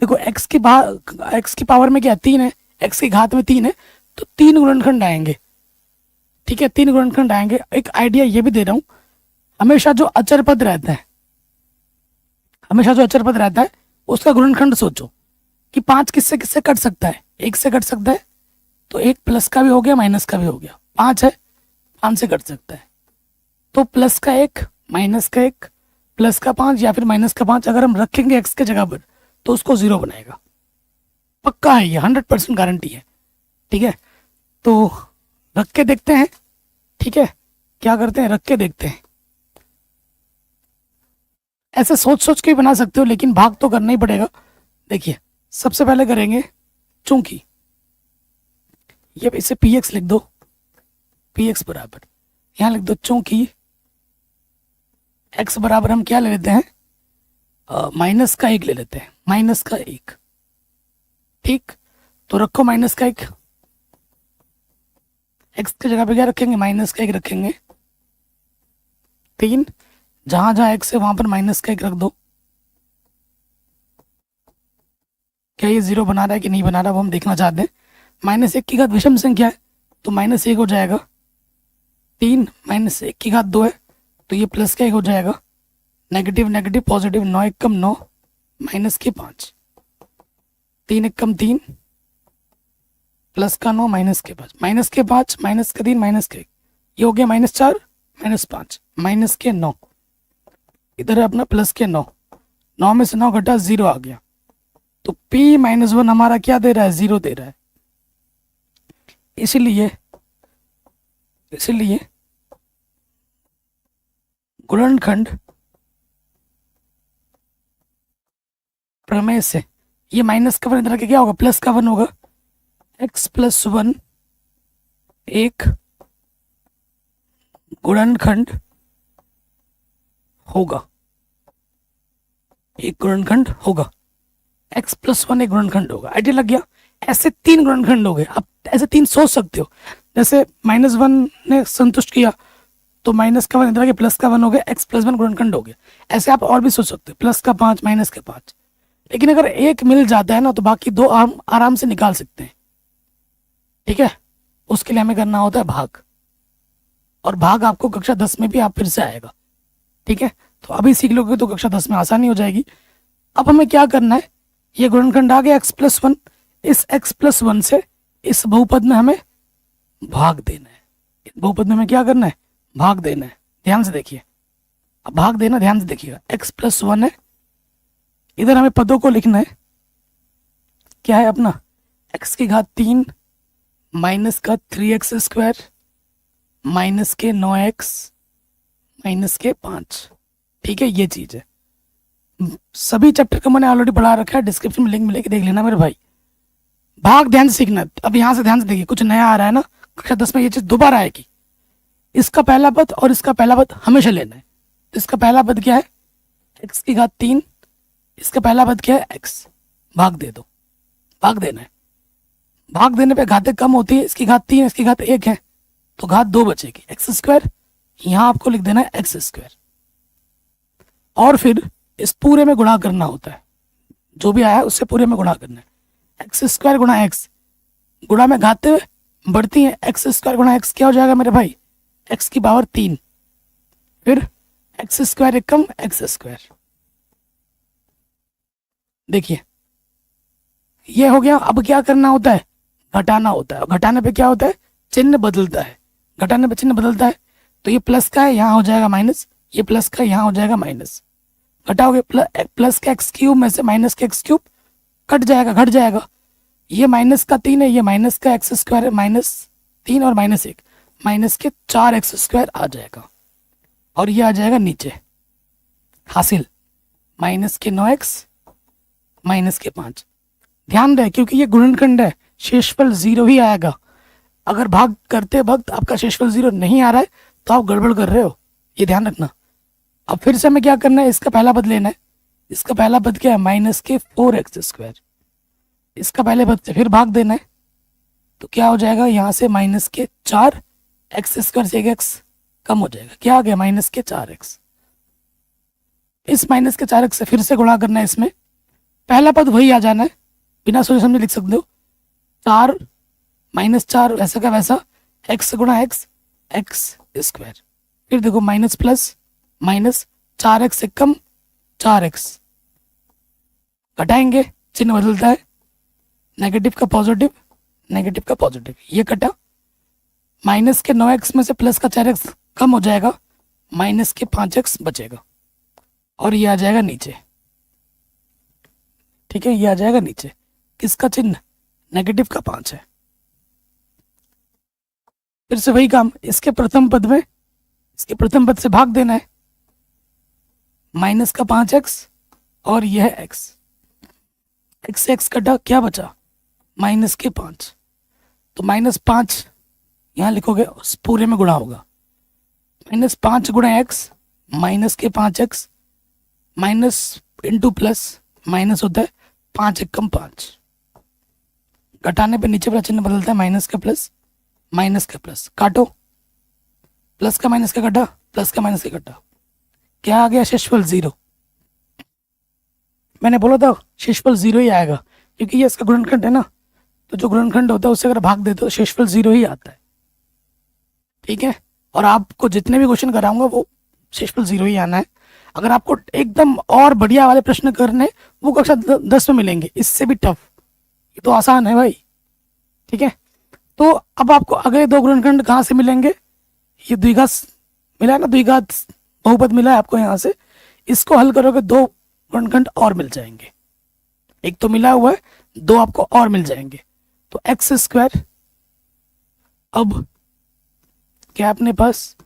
A: देखो x की पावर में क्या 3 है, x की घात में 3 है, तो 3 गुणनखंड आएंगे। ठीक है, 3 गुणनखंड आएंगे। एक आइडिया ये भी दे रहा हूं, हमेशा जो अचर पद रहता है, हमेशा जो अचर पद रहता है उसका गुणनखंड सोचो कि 5 किससे किससे कट सकता है, 1 से कट सकता है, तो 1 प्लस का भी हो गया माइनस का भी हो गया, 5 है 5 से कट सकता है, तो प्लस का 1 माइनस का 1 प्लस का 5 या फिर माइनस का 5 अगर हम रखेंगे x के जगह पर तो उसको 0 बनाएगा। पक्का है ये, 100% गारंटी है। ठीक है, तो रख के देखते हैं। ठीक है, क्या करते हैं, रख के देखते हैं। ऐसे सोच सोच के ही बना सकते हो, लेकिन भाग तो करना ही पड़ेगा। देखिए सबसे पहले करेंगे चूंकि, ये इसे px लिख दो, px बराबर यहाँ लिख दो चूंकि x बराबर हम क्या ले लेते हैं, माइनस का 1 ले लेते हैं, माइनस का 1। ठीक, तो रखो माइनस का 1, एक्स की जगह पे क्या रखेंगे, माइनस का 1 रखेंगे। 3, जहां जहां एक्स है वहां पर माइनस का 1 रख दो। क्या ये 0 बना रहा है कि नहीं बना रहा वो हम देखना चाहते हैं। -1 की घात विषम संख्या है तो -1 हो जाएगा। 3 -1 की घात 2 है तो ये प्लस का 1 हो जाएगा। नेगेटिव नेगेटिव पॉजिटिव, 9 एकम 9, माइनस के 5, 3 एकम 3, प्लस का 9, माइनस के 5, माइनस के 5, माइनस के 3, माइनस के 1, ये हो गया -4, -5, माइनस के 9, इधर है अपना प्लस के 9, 9 में से 9 घटा 0 आ गया। तो p-1 हमारा क्या दे रहा है, 0 दे रहा है। इसलिए गुणनखंड प्रमेय से ये माइनस का 1 इधर के क्या होगा, प्लस का 1 होगा। x+1 एक गुणनखंड होगा, एक गुणनखंड होगा। x+1 एक गुणनखंड होगा। आइडिया लग गया। ऐसे 3 गुणनखंड हो गए। आप ऐसे 3 सोच सकते हो। जैसे -1 ने संतुष्ट किया तो माइनस का 1 इधर के प्लस का 1 हो गया, x+1 गुणनखंड हो गया। ऐसे आप और भी सोच सकते हो, प्लस का 5, माइनस का 5। लेकिन अगर एक मिल जाता है ना तो बाकी 2 आराम से निकाल सकते हैं। ठीक है, उसके लिए हमें करना होता है भाग, और भाग आपको कक्षा 10 में भी आप फिर से आएगा। ठीक है, तो अभी सीख लोगे तो कक्षा 10 में आसानी हो जाएगी। अब हमें क्या करना है, ये गुणनखंड आ गया x+1, इस x+1 से इस बहुपद में हमें भाग देना है। इस बहुपद में हमें क्या करना है, भाग देना है। ध्यान से देखिए, अब भाग देना, ध्यान से देखिएगा। x+1 है, इधर हमें पदों को लिखना है। क्या है अपना, x की घात 3 माइनस का 3x², माइनस के 9x, माइनस के 5। ठीक है, ये चीज है। सभी चैप्टर का मैंने ऑलरेडी पढ़ा रखा है, डिस्क्रिप्शन में लिंक मिलेगी, देख लेना मेरे भाई। भाग ध्यान से सीखना। अब यहाँ से ध्यान से देखिए, कुछ नया आ रहा है ना, कक्षा 10 में ये चीज दोबारा आएगी। इसका पहला पद और इसका पहला पद हमेशा लेना है। तो इसका पहला पद क्या है, x की घात 3, इसका पहला पद क्या है, x। भाग दे दो, भाग देना है। भाग देने पे घातें कम होती है, इसकी घात 3, इसकी घात 1 है तो घात 2 बचेगी, x²। यहाँ आपको लिख देना है x², और फिर इस पूरे में गुणा करना होता है। जो भी आया उससे पूरे में गुणा करना है। x² गुणा x, गुणा में घातें बढ़ती हैं, x² गुणा x क्या हो जाएगा मेरे भाई, x की पावर 3, फिर x² एकम x²। देखिए ये हो गया। अब क्या करना होता है, घटाना होता है। घटाने पे क्या होता है, चिन्ह बदलता है। घटाने पे चिन्ह बदलता है तो ये प्लस का है, यहाँ हो जाएगा माइनस, ये प्लस का यहाँ हो जाएगा माइनस। घटाओगे प्लस का x³ में से माइनस का x³ कट जाएगा, घट जाएगा। ये माइनस का 3 है, ये माइनस का x² है, -3 और -1, माइनस के 4x² आ जाएगा, और ये आ जाएगा नीचे। हासिल माइनस के 9x, माइनस के 5। ध्यान रहे क्योंकि ये गुणनखंड है, शेषफल 0 ही आएगा। अगर भाग करते वक्त आपका शेषफल 0 नहीं आ रहा है तो आप गड़बड़ कर रहे हो, ये ध्यान रखना। अब फिर से हमें क्या करना है, इसका पहला पद लेना है। इसका पहला पद क्या है, माइनस के 4x²। इसका पहले पद से फिर भाग देना है तो क्या हो जाएगा, यहाँ से माइनस के 4x² से 1x कम हो जाएगा, क्या आ गया, माइनस के 4x। इस माइनस के 4x से फिर से गुणा करना है। इसमें पहला पद वही आ जाना है, बिना सोचे समझे लिख सकते हो। 4 -4 वैसा का वैसा, x गुणा x, x²। फिर देखो माइनस प्लस माइनस, 4x से कम 4x, घटाएंगे, चिन्ह बदलता है, नेगेटिव का पॉजिटिव, नेगेटिव का पॉजिटिव, ये कटा। माइनस के 9x में से प्लस का 4x कम हो जाएगा, माइनस के 5x बचेगा, और ये आ जाएगा नीचे। ठीक है, ये आ जाएगा नीचे। किसका चिन्ह, नेगेटिव का 5 है। फिर से वही काम, इसके प्रथम पद में, इसके प्रथम पद से भाग देना है। माइनस का 5x और यह है x, x से x कटा, क्या बचा, माइनस के 5। तो -5 यहाँ लिखोगे, उस पूरे में गुणा होगा। -5 गुणा x, माइनस के 5x, minus into plus, minus होता है 5 एकम 5। घटाने पे नीचे वाला चिन्ह बदलता है, माइनस का प्लस, माइनस का प्लस, काटो, प्लस का माइनस का कटा, प्लस का माइनस का कटा, क्या आ गया? शेषफल 0। मैंने बोला था शेषफल 0 ही आएगा, क्योंकि ये इसका गुणनखंड है ना, तो जो गुणनखंड होता है उससे अगर भाग देते तो शेषफल 0 ही आता है। ठीक है, और आपको जितने भी क्वेश्चन कराऊंगा वो शेषफल 0 ही आना है। अगर आपको एकदम और बढ़िया वाले प्रश्न करने, वो कक्षा 10 में मिलेंगे, इससे भी टफ। ये तो आसान है भाई। ठीक है, तो अब आपको अगले दो गुणनखंड कहाँ से मिलेंगे? ये द्विघात मिला है ना, द्विघात बहुपद मिला है आपको यहाँ से, इसको हल करोगे दो गुणनखंड और मिल जाएंगे। एक तो मिला हुआ है, दो आपको और मिल जाएंगे। तो एक्स स्क्वायर, अब क्या अपने पास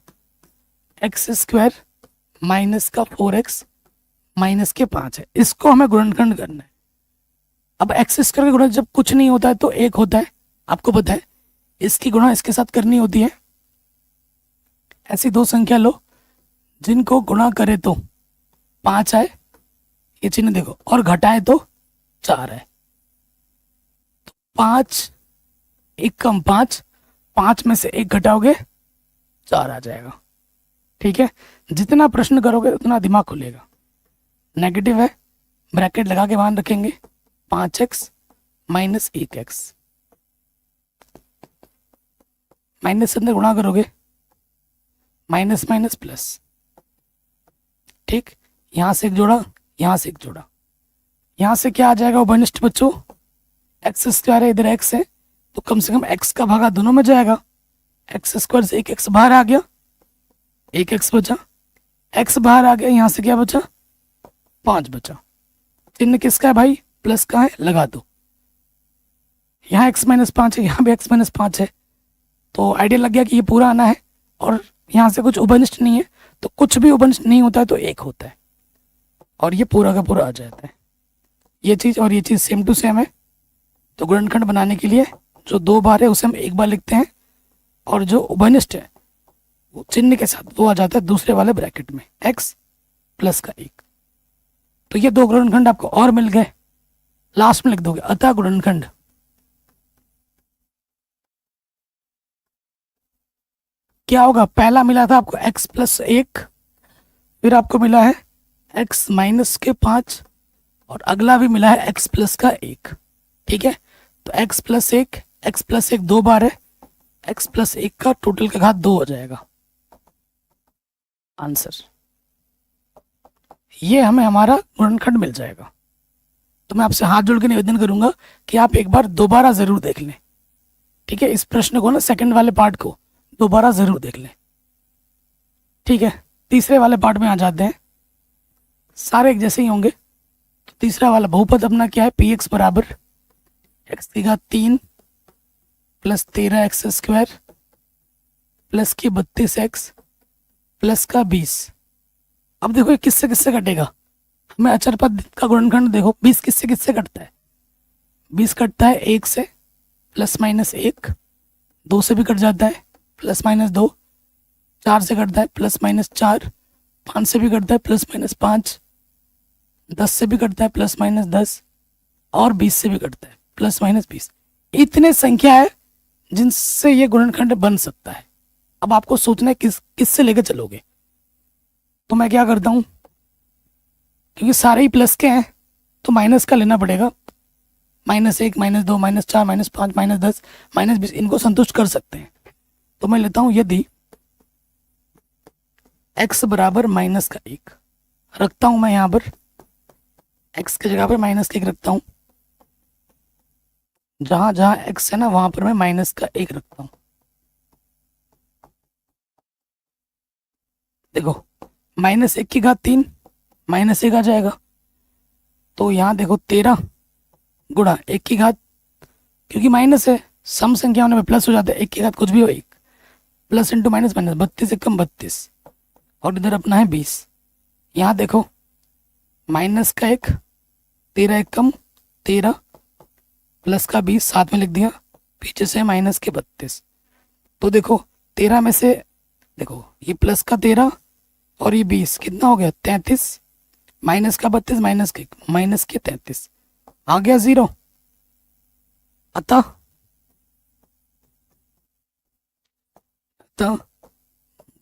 A: एक्स स्क्वायर माइनस का 4x माइनस के 5 है, इसको हमें गुणनखंड करना है। अब एक्स स्क्वायर का गुणा जब कुछ नहीं होता है तो 1 होता है, आपको पता है। इसकी गुणा इसके साथ करनी होती है। ऐसी दो संख्या लो जिनको गुणा करे तो 5 आए, ये चिन्ह देखो, और घटाए तो 4 है। तो 5 एक कम 5, 5 में से 1 घटाओगे 4 आ जाएगा। ठीक है, जितना प्रश्न करोगे उतना दिमाग खुलेगा। नेगेटिव है, ब्रैकेट लगा के मान रखेंगे, 5x माइनस 1x, माइनस से अंदर गुणा करोगे, माइनस माइनस प्लस। ठीक, यहां से एक जोड़ा, यहां से एक जोड़ा, यहां से क्या आ जाएगा उभयनिष्ठ बच्चों? एक्स स्क्वायर है, इधर एक्स है, तो कम से कम एक्स का भागा दोनों में जाएगा। एक्स स्क्वायर से एक एक्स बाहर आ गया, एक एक्स बचा, एक्स बाहर आ गया, यहां से क्या बचा? 5 बचा। चिन्ह किसका है भाई? प्लस का है, लगा दो। यहाँ एक्स माइनस 5 है, यहाँ भी एक्स माइनस 5 है, तो आइडिया लग गया कि ये पूरा आना है। और यहाँ से कुछ उभयनिष्ठ नहीं है, तो कुछ भी उभयनिष्ठ नहीं होता है तो 1 होता है, और ये पूरा का पूरा आ जाता है। ये चीज़ और ये चीज़ सेम टू सेम है। तो गुणनखंड बनाने के लिए जो 2 बार है उसे हम 1 बार लिखते हैं, और जो उभयनिष्ठ है वो चिन्ह के साथ वो आ जाता है दूसरे वाले ब्रैकेट में, x प्लस का 1। तो ये 2 गुणनखंड आपको और मिल गए, लास्ट में लिख दोगे अतः गुणनखंड। क्या होगा? पहला मिला था आपको x प्लस 1, फिर आपको मिला है x माइनस के 5, और अगला भी मिला है x प्लस का 1। ठीक है, तो x प्लस 1, x प्लस 1 2 बार है, x प्लस 1 का टोटल का घात 2 हो जाएगा आंसर। ये हमें हमारा गुणनखंड मिल जाएगा। तो मैं आपसे हाथ जोड़ के निवेदन करूंगा कि आप एक बार दोबारा जरूर देख लें। ठीक है, इस प्रश्न को ना, सेकंड वाले पार्ट को दोबारा जरूर देख लें। ठीक है, तीसरे वाले पार्ट में आ जाते हैं। सारे एक जैसे ही होंगे। तो तीसरा वाला बहुपद अपना क्या है? पी एक्स बराबर एक्स की घात 3 प्लस 13x स्क्वायर प्लस की 32x प्लस का 20। अब देखो ये किससे किससे कटेगा? हमें अचर पद का गुणनखंड देखो, 20 किससे किससे कटता है? 20 कटता है 1 से, प्लस माइनस 1, 2 से भी कट जाता है, प्लस माइनस 2, 4 से कटता है, प्लस माइनस 4, 5 से भी कटता है, प्लस माइनस 5, 10 से भी कटता है, प्लस माइनस 10, और 20 से भी कटता है, प्लस माइनस 20। इतने संख्या है जिनसे ये गुणनखंड बन सकता है। अब आपको सोचना है किससे लेकर चलोगे। तो मैं क्या करता हूँ, क्योंकि सारे ही प्लस के हैं तो माइनस का लेना पड़ेगा। -1, -2, -4, -5, -10, -20 इनको संतुष्ट कर सकते हैं। तो मैं लेता हूं यदि x बराबर -1 रखता हूं, मैं यहां पर x की जगह पर -1 रखता हूं। जहां जहां x है ना वहां पर मैं -1 रखता हूं। देखो -1 की घात 3 -1 आ जाएगा। तो यहां देखो 13 गुणा 1 की घात, क्योंकि माइनस है सम संख्या होने में प्लस हो जाता है, 1 की घात कुछ भी हो 1, प्लस इंटू माइनस माइनस, 32 एकम 32, और इधर अपना है 20। यहाँ देखो माइनस का 1, 13 एकम 13 प्लस का 20 साथ में लिख दिया, पीछे से माइनस के 32। तो देखो 13 में से देखो ये प्लस का 13 और ये 20 कितना हो गया 33, माइनस का 32 माइनस के 33 आ गया 0। अतः अतः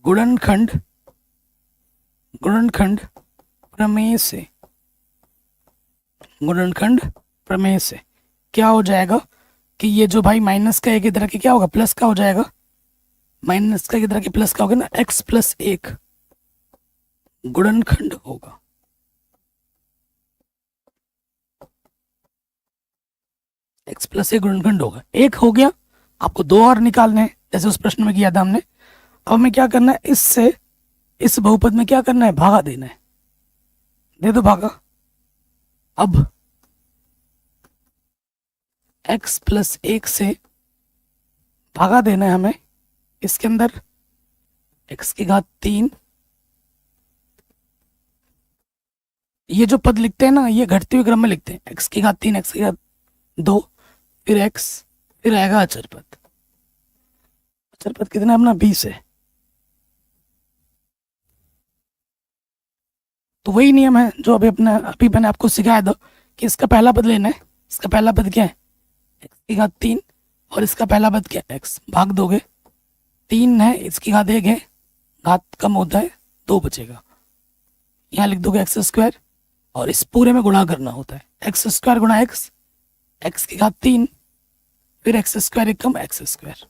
A: गुणनखंड गुणनखंड प्रमेय से गुणनखंड प्रमेय से क्या हो जाएगा कि ये जो भाई माइनस का एक इधर के क्या होगा, प्लस का हो जाएगा। माइनस का इधर के प्लस का होगा ना, x प्लस एक गुणनखंड होगा। x प्लस एक गुणनखंड होगा। एक हो गया, आपको दो और निकालने हैं जैसे उस प्रश्न में किया था हमने। अब हमें क्या करना है, इससे इस बहुपद में क्या करना है, भागा देना है। दे दो भागा। अब x प्लस एक से भागा देना है हमें। इसके अंदर x की घात 3, ये जो पद लिखते हैं ना ये घटते हुए क्रम में लिखते हैं। x की घात 3, x की घात 2, फिर x, फिर आएगा अचर पद। अचर पद कितना है अपना, 20 है। तो वही नियम है जो अभी मैंने आपको सिखाया था कि इसका पहला पद लेना है। इसका पहला पद क्या है, x की घात 3, और इसका पहला पद क्या है, x। भाग दोगे, 3 है, इसकी घात 1 है, घात कम होता है, 2 बचेगा। यहाँ लिख दोगे एक्स स्क्वायर, और इस पूरे में गुणा करना होता है। एक्स स्क्वायर गुणा एक्स, एक्स की घात 3, फिर एक्स स्क्वायर एक कम एक्स स्क्वायर,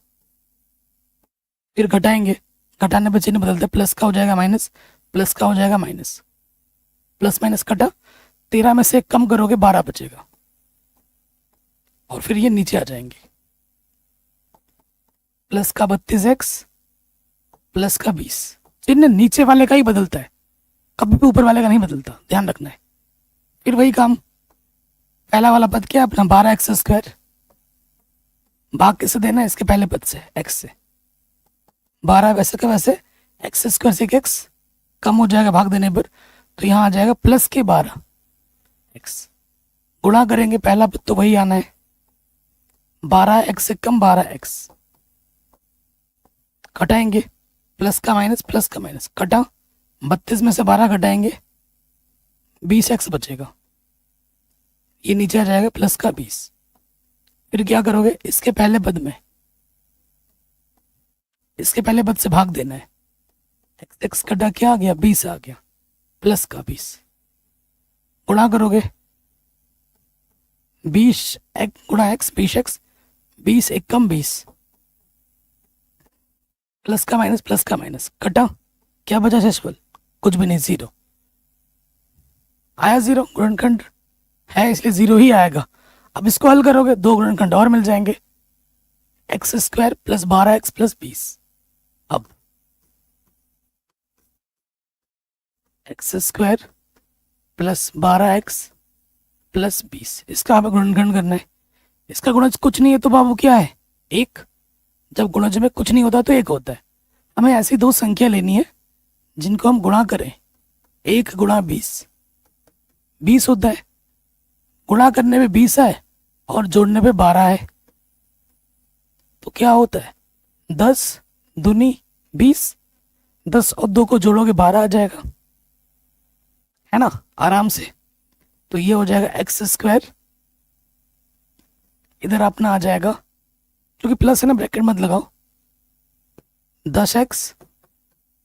A: फिर घटाएंगे। घटाने पर चिन्ह बदलते, प्लस का हो जाएगा माइनस, प्लस का हो जाएगा माइनस, प्लस माइनस कटा, 13 में से एक कम करोगे 12 बचेगा, और फिर ये नीचे आ जाएंगे। प्लस का 32x, प्लस का 20। चिन्ह नीचे वाले का ही बदलता है, कभी भी ऊपर वाले का नहीं बदलता, ध्यान रखना है। फिर वही काम, पहला वाला पद क्या है अपना, 12x स्क्वायर। भाग किससे देना है, इसके पहले पद से, x से। 12 वैसे का वैसे, एक्स स्क्वायर से x कम हो जाएगा भाग देने पर, तो यहाँ आ जाएगा प्लस के 12x। गुणा करेंगे, पहला पद तो वही आना है, 12x से कम 12x। घटाएंगे, प्लस का माइनस कटा, 32 में से 12 घटाएंगे, 20x बचेगा। ये नीचे आ जाएगा प्लस का 20। फिर क्या करोगे, इसके पहले पद में, इसके पहले पद से भाग देना है। x कटा क्या आ गया, 20 आ गया, प्लस का 20। गुणा करोगे, 20 गुणा x, 20x, 20 एक कम 20, प्लस का माइनस कटा, क्या बचा शेषफल, कुछ भी नहीं, 0 आया। 0 गुणनखंड है इसलिए 0 ही आएगा। अब इसको हल करोगे, 2 गुणनखंड और मिल जाएंगे, x square plus 12x plus 20। अब x square plus 12x plus 20, इसका हमें गुणनखंड करना है। इसका गुणज कुछ नहीं है तो बाबू क्या है, 1। जब गुणज में कुछ नहीं होता तो 1 होता है। हमें ऐसी दो संख्या लेनी है जिनको हम गुणा करें। 1 गुणा 20 होता है, गुणा करने में 20 है और जोड़ने पे 12 है, तो क्या होता है, 10 दूनी 20, 10 और 2 को जोड़ोगे 12 आ जाएगा, है ना, आराम से। तो ये हो जाएगा एक्स स्क्वायर, इधर अपना आ जाएगा, क्योंकि प्लस है ना ब्रैकेट मत लगाओ, 10x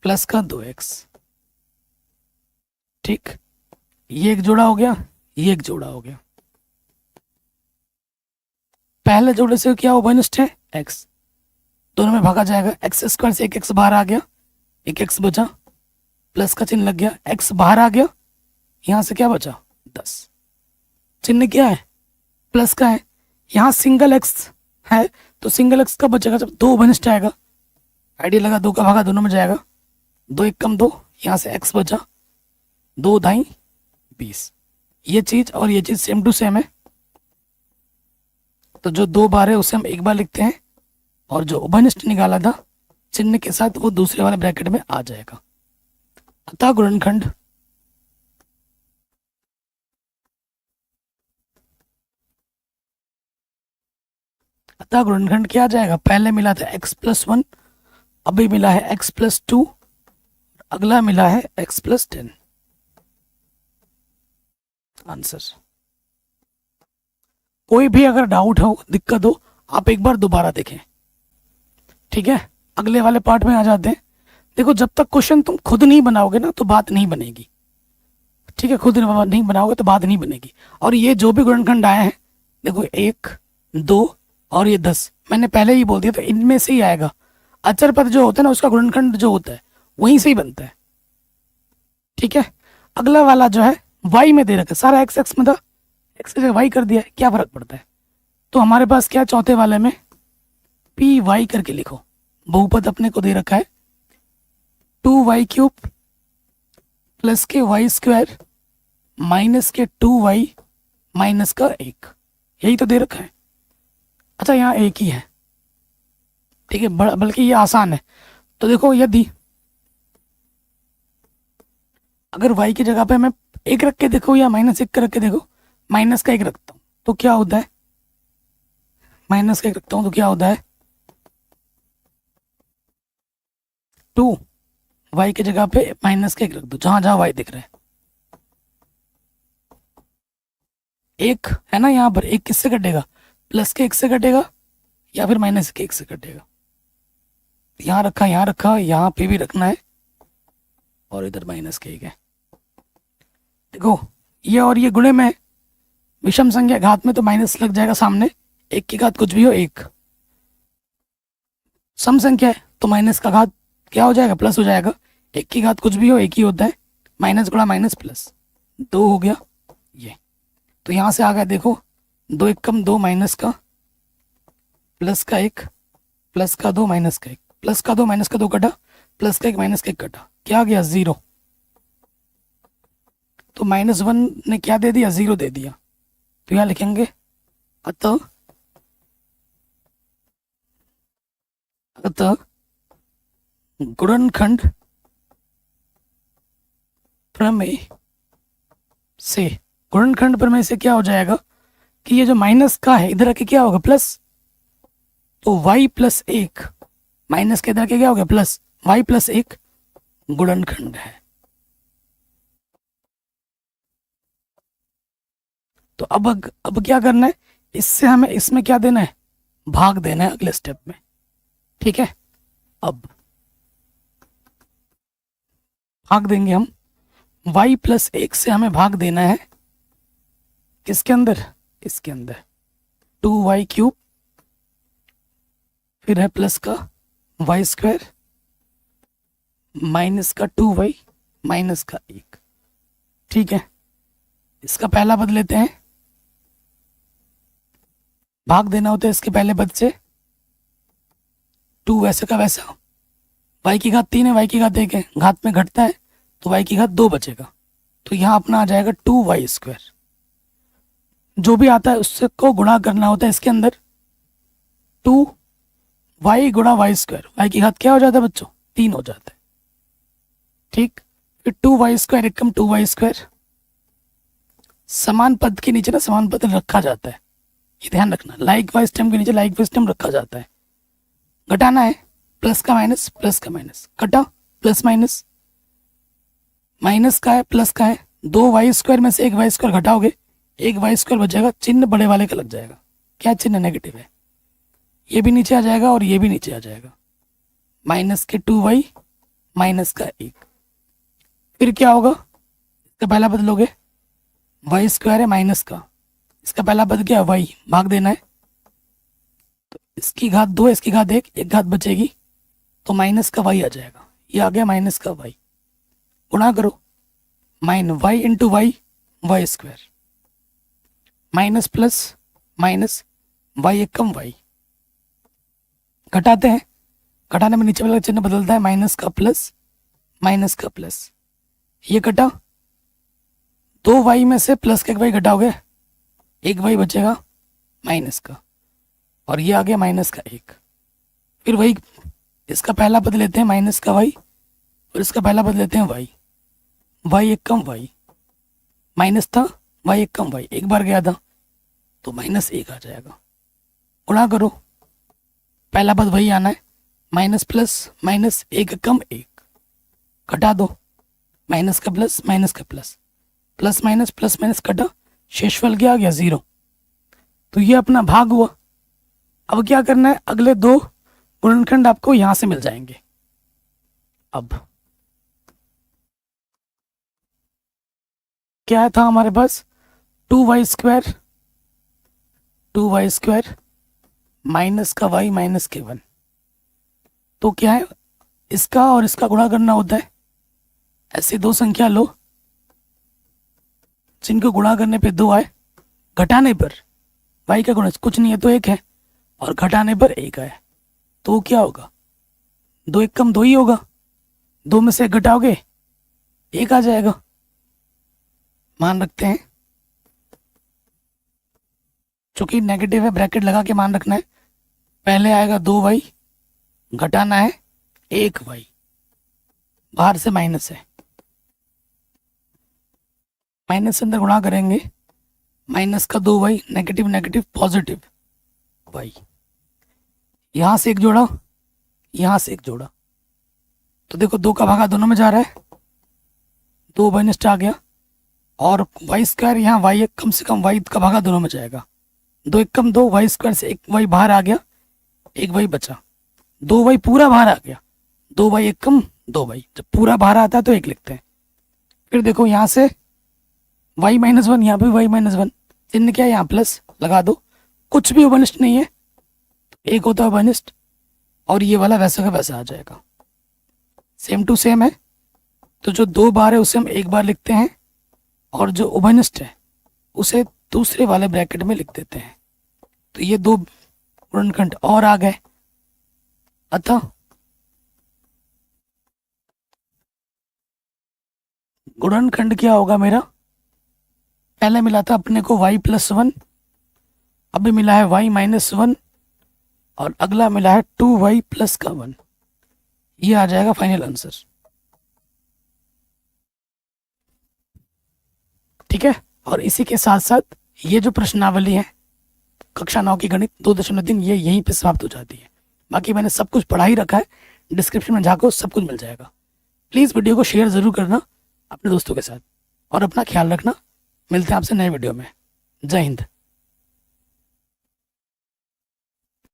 A: प्लस का 2x। ठीक, ये एक जोड़ा हो गया, ये एक जोड़ा हो गया। पहले जोड़े से क्या ओवरनिष्ठ है, x, दोनों में भागा जाएगा। एक्स स्क्वायर से एक x बाहर आ गया, एक x बचा, प्लस का चिन्ह लग गया, x बाहर आ गया, यहां से क्या बचा, 10। चिन्ह क्या है, प्लस का है। यहाँ सिंगल x है तो सिंगल x का बचेगा जब 2 ओवरनिष्ठ आएगा, आइडिया लगा, 2 का भागा दोनों में जाएगा, 2 एक कम 2, यहाँ से x बचा, 2 दाई 20। ये चीज और ये चीज सेम टू सेम है, तो जो 2 बार है उसे हम एक बार लिखते हैं, और जो उभयनिष्ठ निकाला था चिन्ह के साथ वो दूसरे वाले ब्रैकेट में आ जाएगा। अतः गुणनखंड क्या आ जाएगा, पहले मिला था x प्लस 1, अभी मिला है x प्लस 2, अगला मिला है x प्लस 10। आंसर। कोई भी अगर डाउट हो, दिक्कत हो, आप एक बार दोबारा देखें, ठीक है। अगले वाले पार्ट में आ जाते हैं। देखो जब तक क्वेश्चन तुम खुद नहीं बनाओगे ना तो बात नहीं बनेगी, ठीक है, खुद नहीं बनाओगे तो बात नहीं बनेगी। और ये जो भी गुणनखंड आए हैं, देखो 1, 2 और ये 10, मैंने पहले ही बोल दिया, तो इनमें से ही आएगा। अचर पद जो होता है ना उसका गुणनखंड जो होता है वहीं से ही बनता है, ठीक है। अगला वाला जो है वाई में दे रखा है, सारा एक्स एक्स में था, एक्स की जगह वाई कर दिया है, क्या फर्क पड़ता है। तो हमारे पास क्या चौथे वाले में पी वाई करके लिखो। बहुपद अपने को दे रखा है 2y³ प्लस के y² माइनस के 2y माइनस का 1, यही तो दे रखा है। अच्छा यहाँ एक ही है, ठीक है, बल्कि ये आसान है। तो देखो यदि अगर y की जगह पे मैं 1 रख के देखो या -1 रख के देखो, माइनस का 1 रखता हूँ तो क्या होता है, माइनस का 1 रखता हूँ तो क्या होता है 2, y की जगह पे माइनस का 1 रख दो जहां जहां y दिख रहा है। 1 है ना यहाँ पर, 1 किससे कटेगा, प्लस के 1 से कटेगा या फिर माइनस के 1 से कटेगा। यहाँ रखा, यहाँ रखा, यहाँ पे भी रखना है और इधर माइनस के 1 है। देखो ये और ये गुणे में, विषम संख्या घात में तो माइनस लग जाएगा सामने, 1 की घात कुछ भी हो 1, सम संख्या है तो माइनस का घात क्या हो जाएगा, प्लस हो जाएगा। 1 की घात कुछ भी हो 1 ही होता है, माइनस गुणा माइनस प्लस, 2 हो गया ये। तो यहाँ से आ गया देखो 2 1 कम 2 माइनस का प्लस का 1 प्लस का 2 माइनस का 1, प्लस का 2 माइनस का 2 कटा, प्लस का 1 माइनस का 1 कटा, क्या आ गया 0। तो -1 ने क्या दे दिया, 0 दे दिया। तो यहाँ लिखेंगे अतः गुणनखंड प्रमेय से, गुणनखंड प्रमेय से क्या हो जाएगा कि ये जो माइनस का है इधर आके क्या होगा प्लस, तो y प्लस 1 माइनस के इधर आके क्या हो गया प्लस, y प्लस 1 गुणनखंड है। तो अब क्या करना है, इससे हमें इसमें क्या देना है, भाग देना है अगले स्टेप में, ठीक है। अब भाग देंगे हम, y प्लस 1 से हमें भाग देना है किसके अंदर, इसके अंदर 2y³ फिर है प्लस का y² माइनस का 2y माइनस का 1, ठीक है। इसका पहला पद लेते हैं, भाग देना होता है इसके पहले पद से, 2 वैसे का वैसा, y की घात 3 है, y की घात 1 है, घात में घटता है तो y की घात 2 बचेगा। तो यहाँ अपना आ जाएगा 2y², जो भी आता है उससे को गुणा करना होता है इसके अंदर, 2y गुणा y², y की घात क्या हो जाता है बच्चों 3 हो जाता है, ठीक। फिर 2y² एकम 2y², समान पद के नीचे ना समान पद रखा जाता है, ये ध्यान रखना, लाइक वाइज टर्म के नीचे लाइक वाइज टर्म रखा जाता है। घटाना है, प्लस का माइनस प्लस का माइनस, कटा प्लस माइनस, माइनस का है प्लस का है, 2y² में से 1y² घटाओगे 1y² बचेगा, चिन्ह बड़े वाले का लग जाएगा, क्या चिन्ह नेगेटिव है, ये भी नीचे आ जाएगा और ये भी नीचे आ जाएगा, माइनस के 2y माइनस का 1। फिर क्या होगा, इसका पहला पद लोगे, y² है माइनस का, इसका पहला पद क्या है y, भाग देना है, तो इसकी घात 2 इसकी घात 1, एक घात बचेगी तो माइनस का y आ जाएगा, ये आ गया माइनस का y, गुणा करो y into y² minus plus minus y एकम y, घटाते हैं, घटाने में नीचे वाला चिन्ह बदलता है, माइनस का प्लस, ये कटा, 2y में से प्लस का 1 y घटाओगे 1 y बचेगा माइनस का, और ये आ गया माइनस का 1। फिर वही इसका पहला पद लेते हैं माइनस का y और इसका पहला पद लेते हैं y एकम y, माइनस था y एकम y, एक बार गया था तो -1 आ जाएगा, गुणा करो, पहला पद वही आना है, माइनस प्लस माइनस 1 एकम 1, घटा दो, माइनस का प्लस प्लस माइनस कटा, शेषफल क्या आ गया 0। तो ये अपना भाग हुआ। अब क्या करना है, अगले 2 गुणनखंड आपको यहां से मिल जाएंगे। अब क्या था हमारे पास, 2y² माइनस का y माइनस k1। तो क्या है, इसका और इसका गुणा करना होता है। ऐसी दो संख्या लो जिनको गुणा करने पे 2 आए, घटाने पर y का गुणज कुछ नहीं है तो 1 है, और घटाने पर 1 आए तो क्या होगा, 2 1 कम 2 ही होगा। 2 में से 1 घटाओगे 1 आ जाएगा। मान रखते हैं, चूंकि नेगेटिव है ब्रैकेट लगा के मान रखना है। पहले आएगा 2y, घटाना है 1y, बाहर से माइनस है, माइनस से अंदर गुणा करेंगे, माइनस का 2y, negative negative positive y, यहां से 1 जोड़ा, यहां से 1 जोड़ा, तो देखो 2 का भागा दोनों में जा रहा है, 2 माइनस आ गया, और y² यहाँ y कम से कम y का भागा दोनों में जाएगा। 2 1 कम 2, y² से 1 y बाहर आ गया, 1 y बचा, 2 y पूरा बाहर आ गया, 2 y 1 कम 2 y, जब पूरा बाहर आता है तो 1 लिखते हैं। फिर देखो यहाँ से y माइनस 1, यहाँ पे y माइनस 1, चिन्ह क्या है यहाँ प्लस लगा दो, कुछ भी उभयनिष्ठ नहीं है, 1 होता है उभयनिष्ठ, और ये वाला वैसा का वैसा आ जाएगा, सेम टू सेम है। तो जो 2 बार है उसे हम 1 बार लिखते हैं, और जो उभयनिष्ठ है उसे दूसरे वाले ब्रैकेट में लिख देते हैं। तो ये 2 गुणनखंड और आ गए। अतः गुणनखंड क्या होगा मेरा, पहले मिला था अपने को y+1, अभी मिला है y माइनस 1, और अगला मिला है 2y प्लस का 1। ये आ जाएगा फाइनल आंसर। ठीक है, और इसी के साथ साथ ये जो प्रश्नावली है कक्षा 9 की गणित 2.3 ये यहीं पे समाप्त हो जाती है। बाकी मैंने सब कुछ पढ़ा ही रखा है, डिस्क्रिप्शन में जाकर सब कुछ मिल जाएगा। प्लीज़ वीडियो को शेयर ज़रूर करना अपने दोस्तों के साथ, और अपना ख्याल रखना। मिलते हैं आपसे नए वीडियो में। जय हिंद।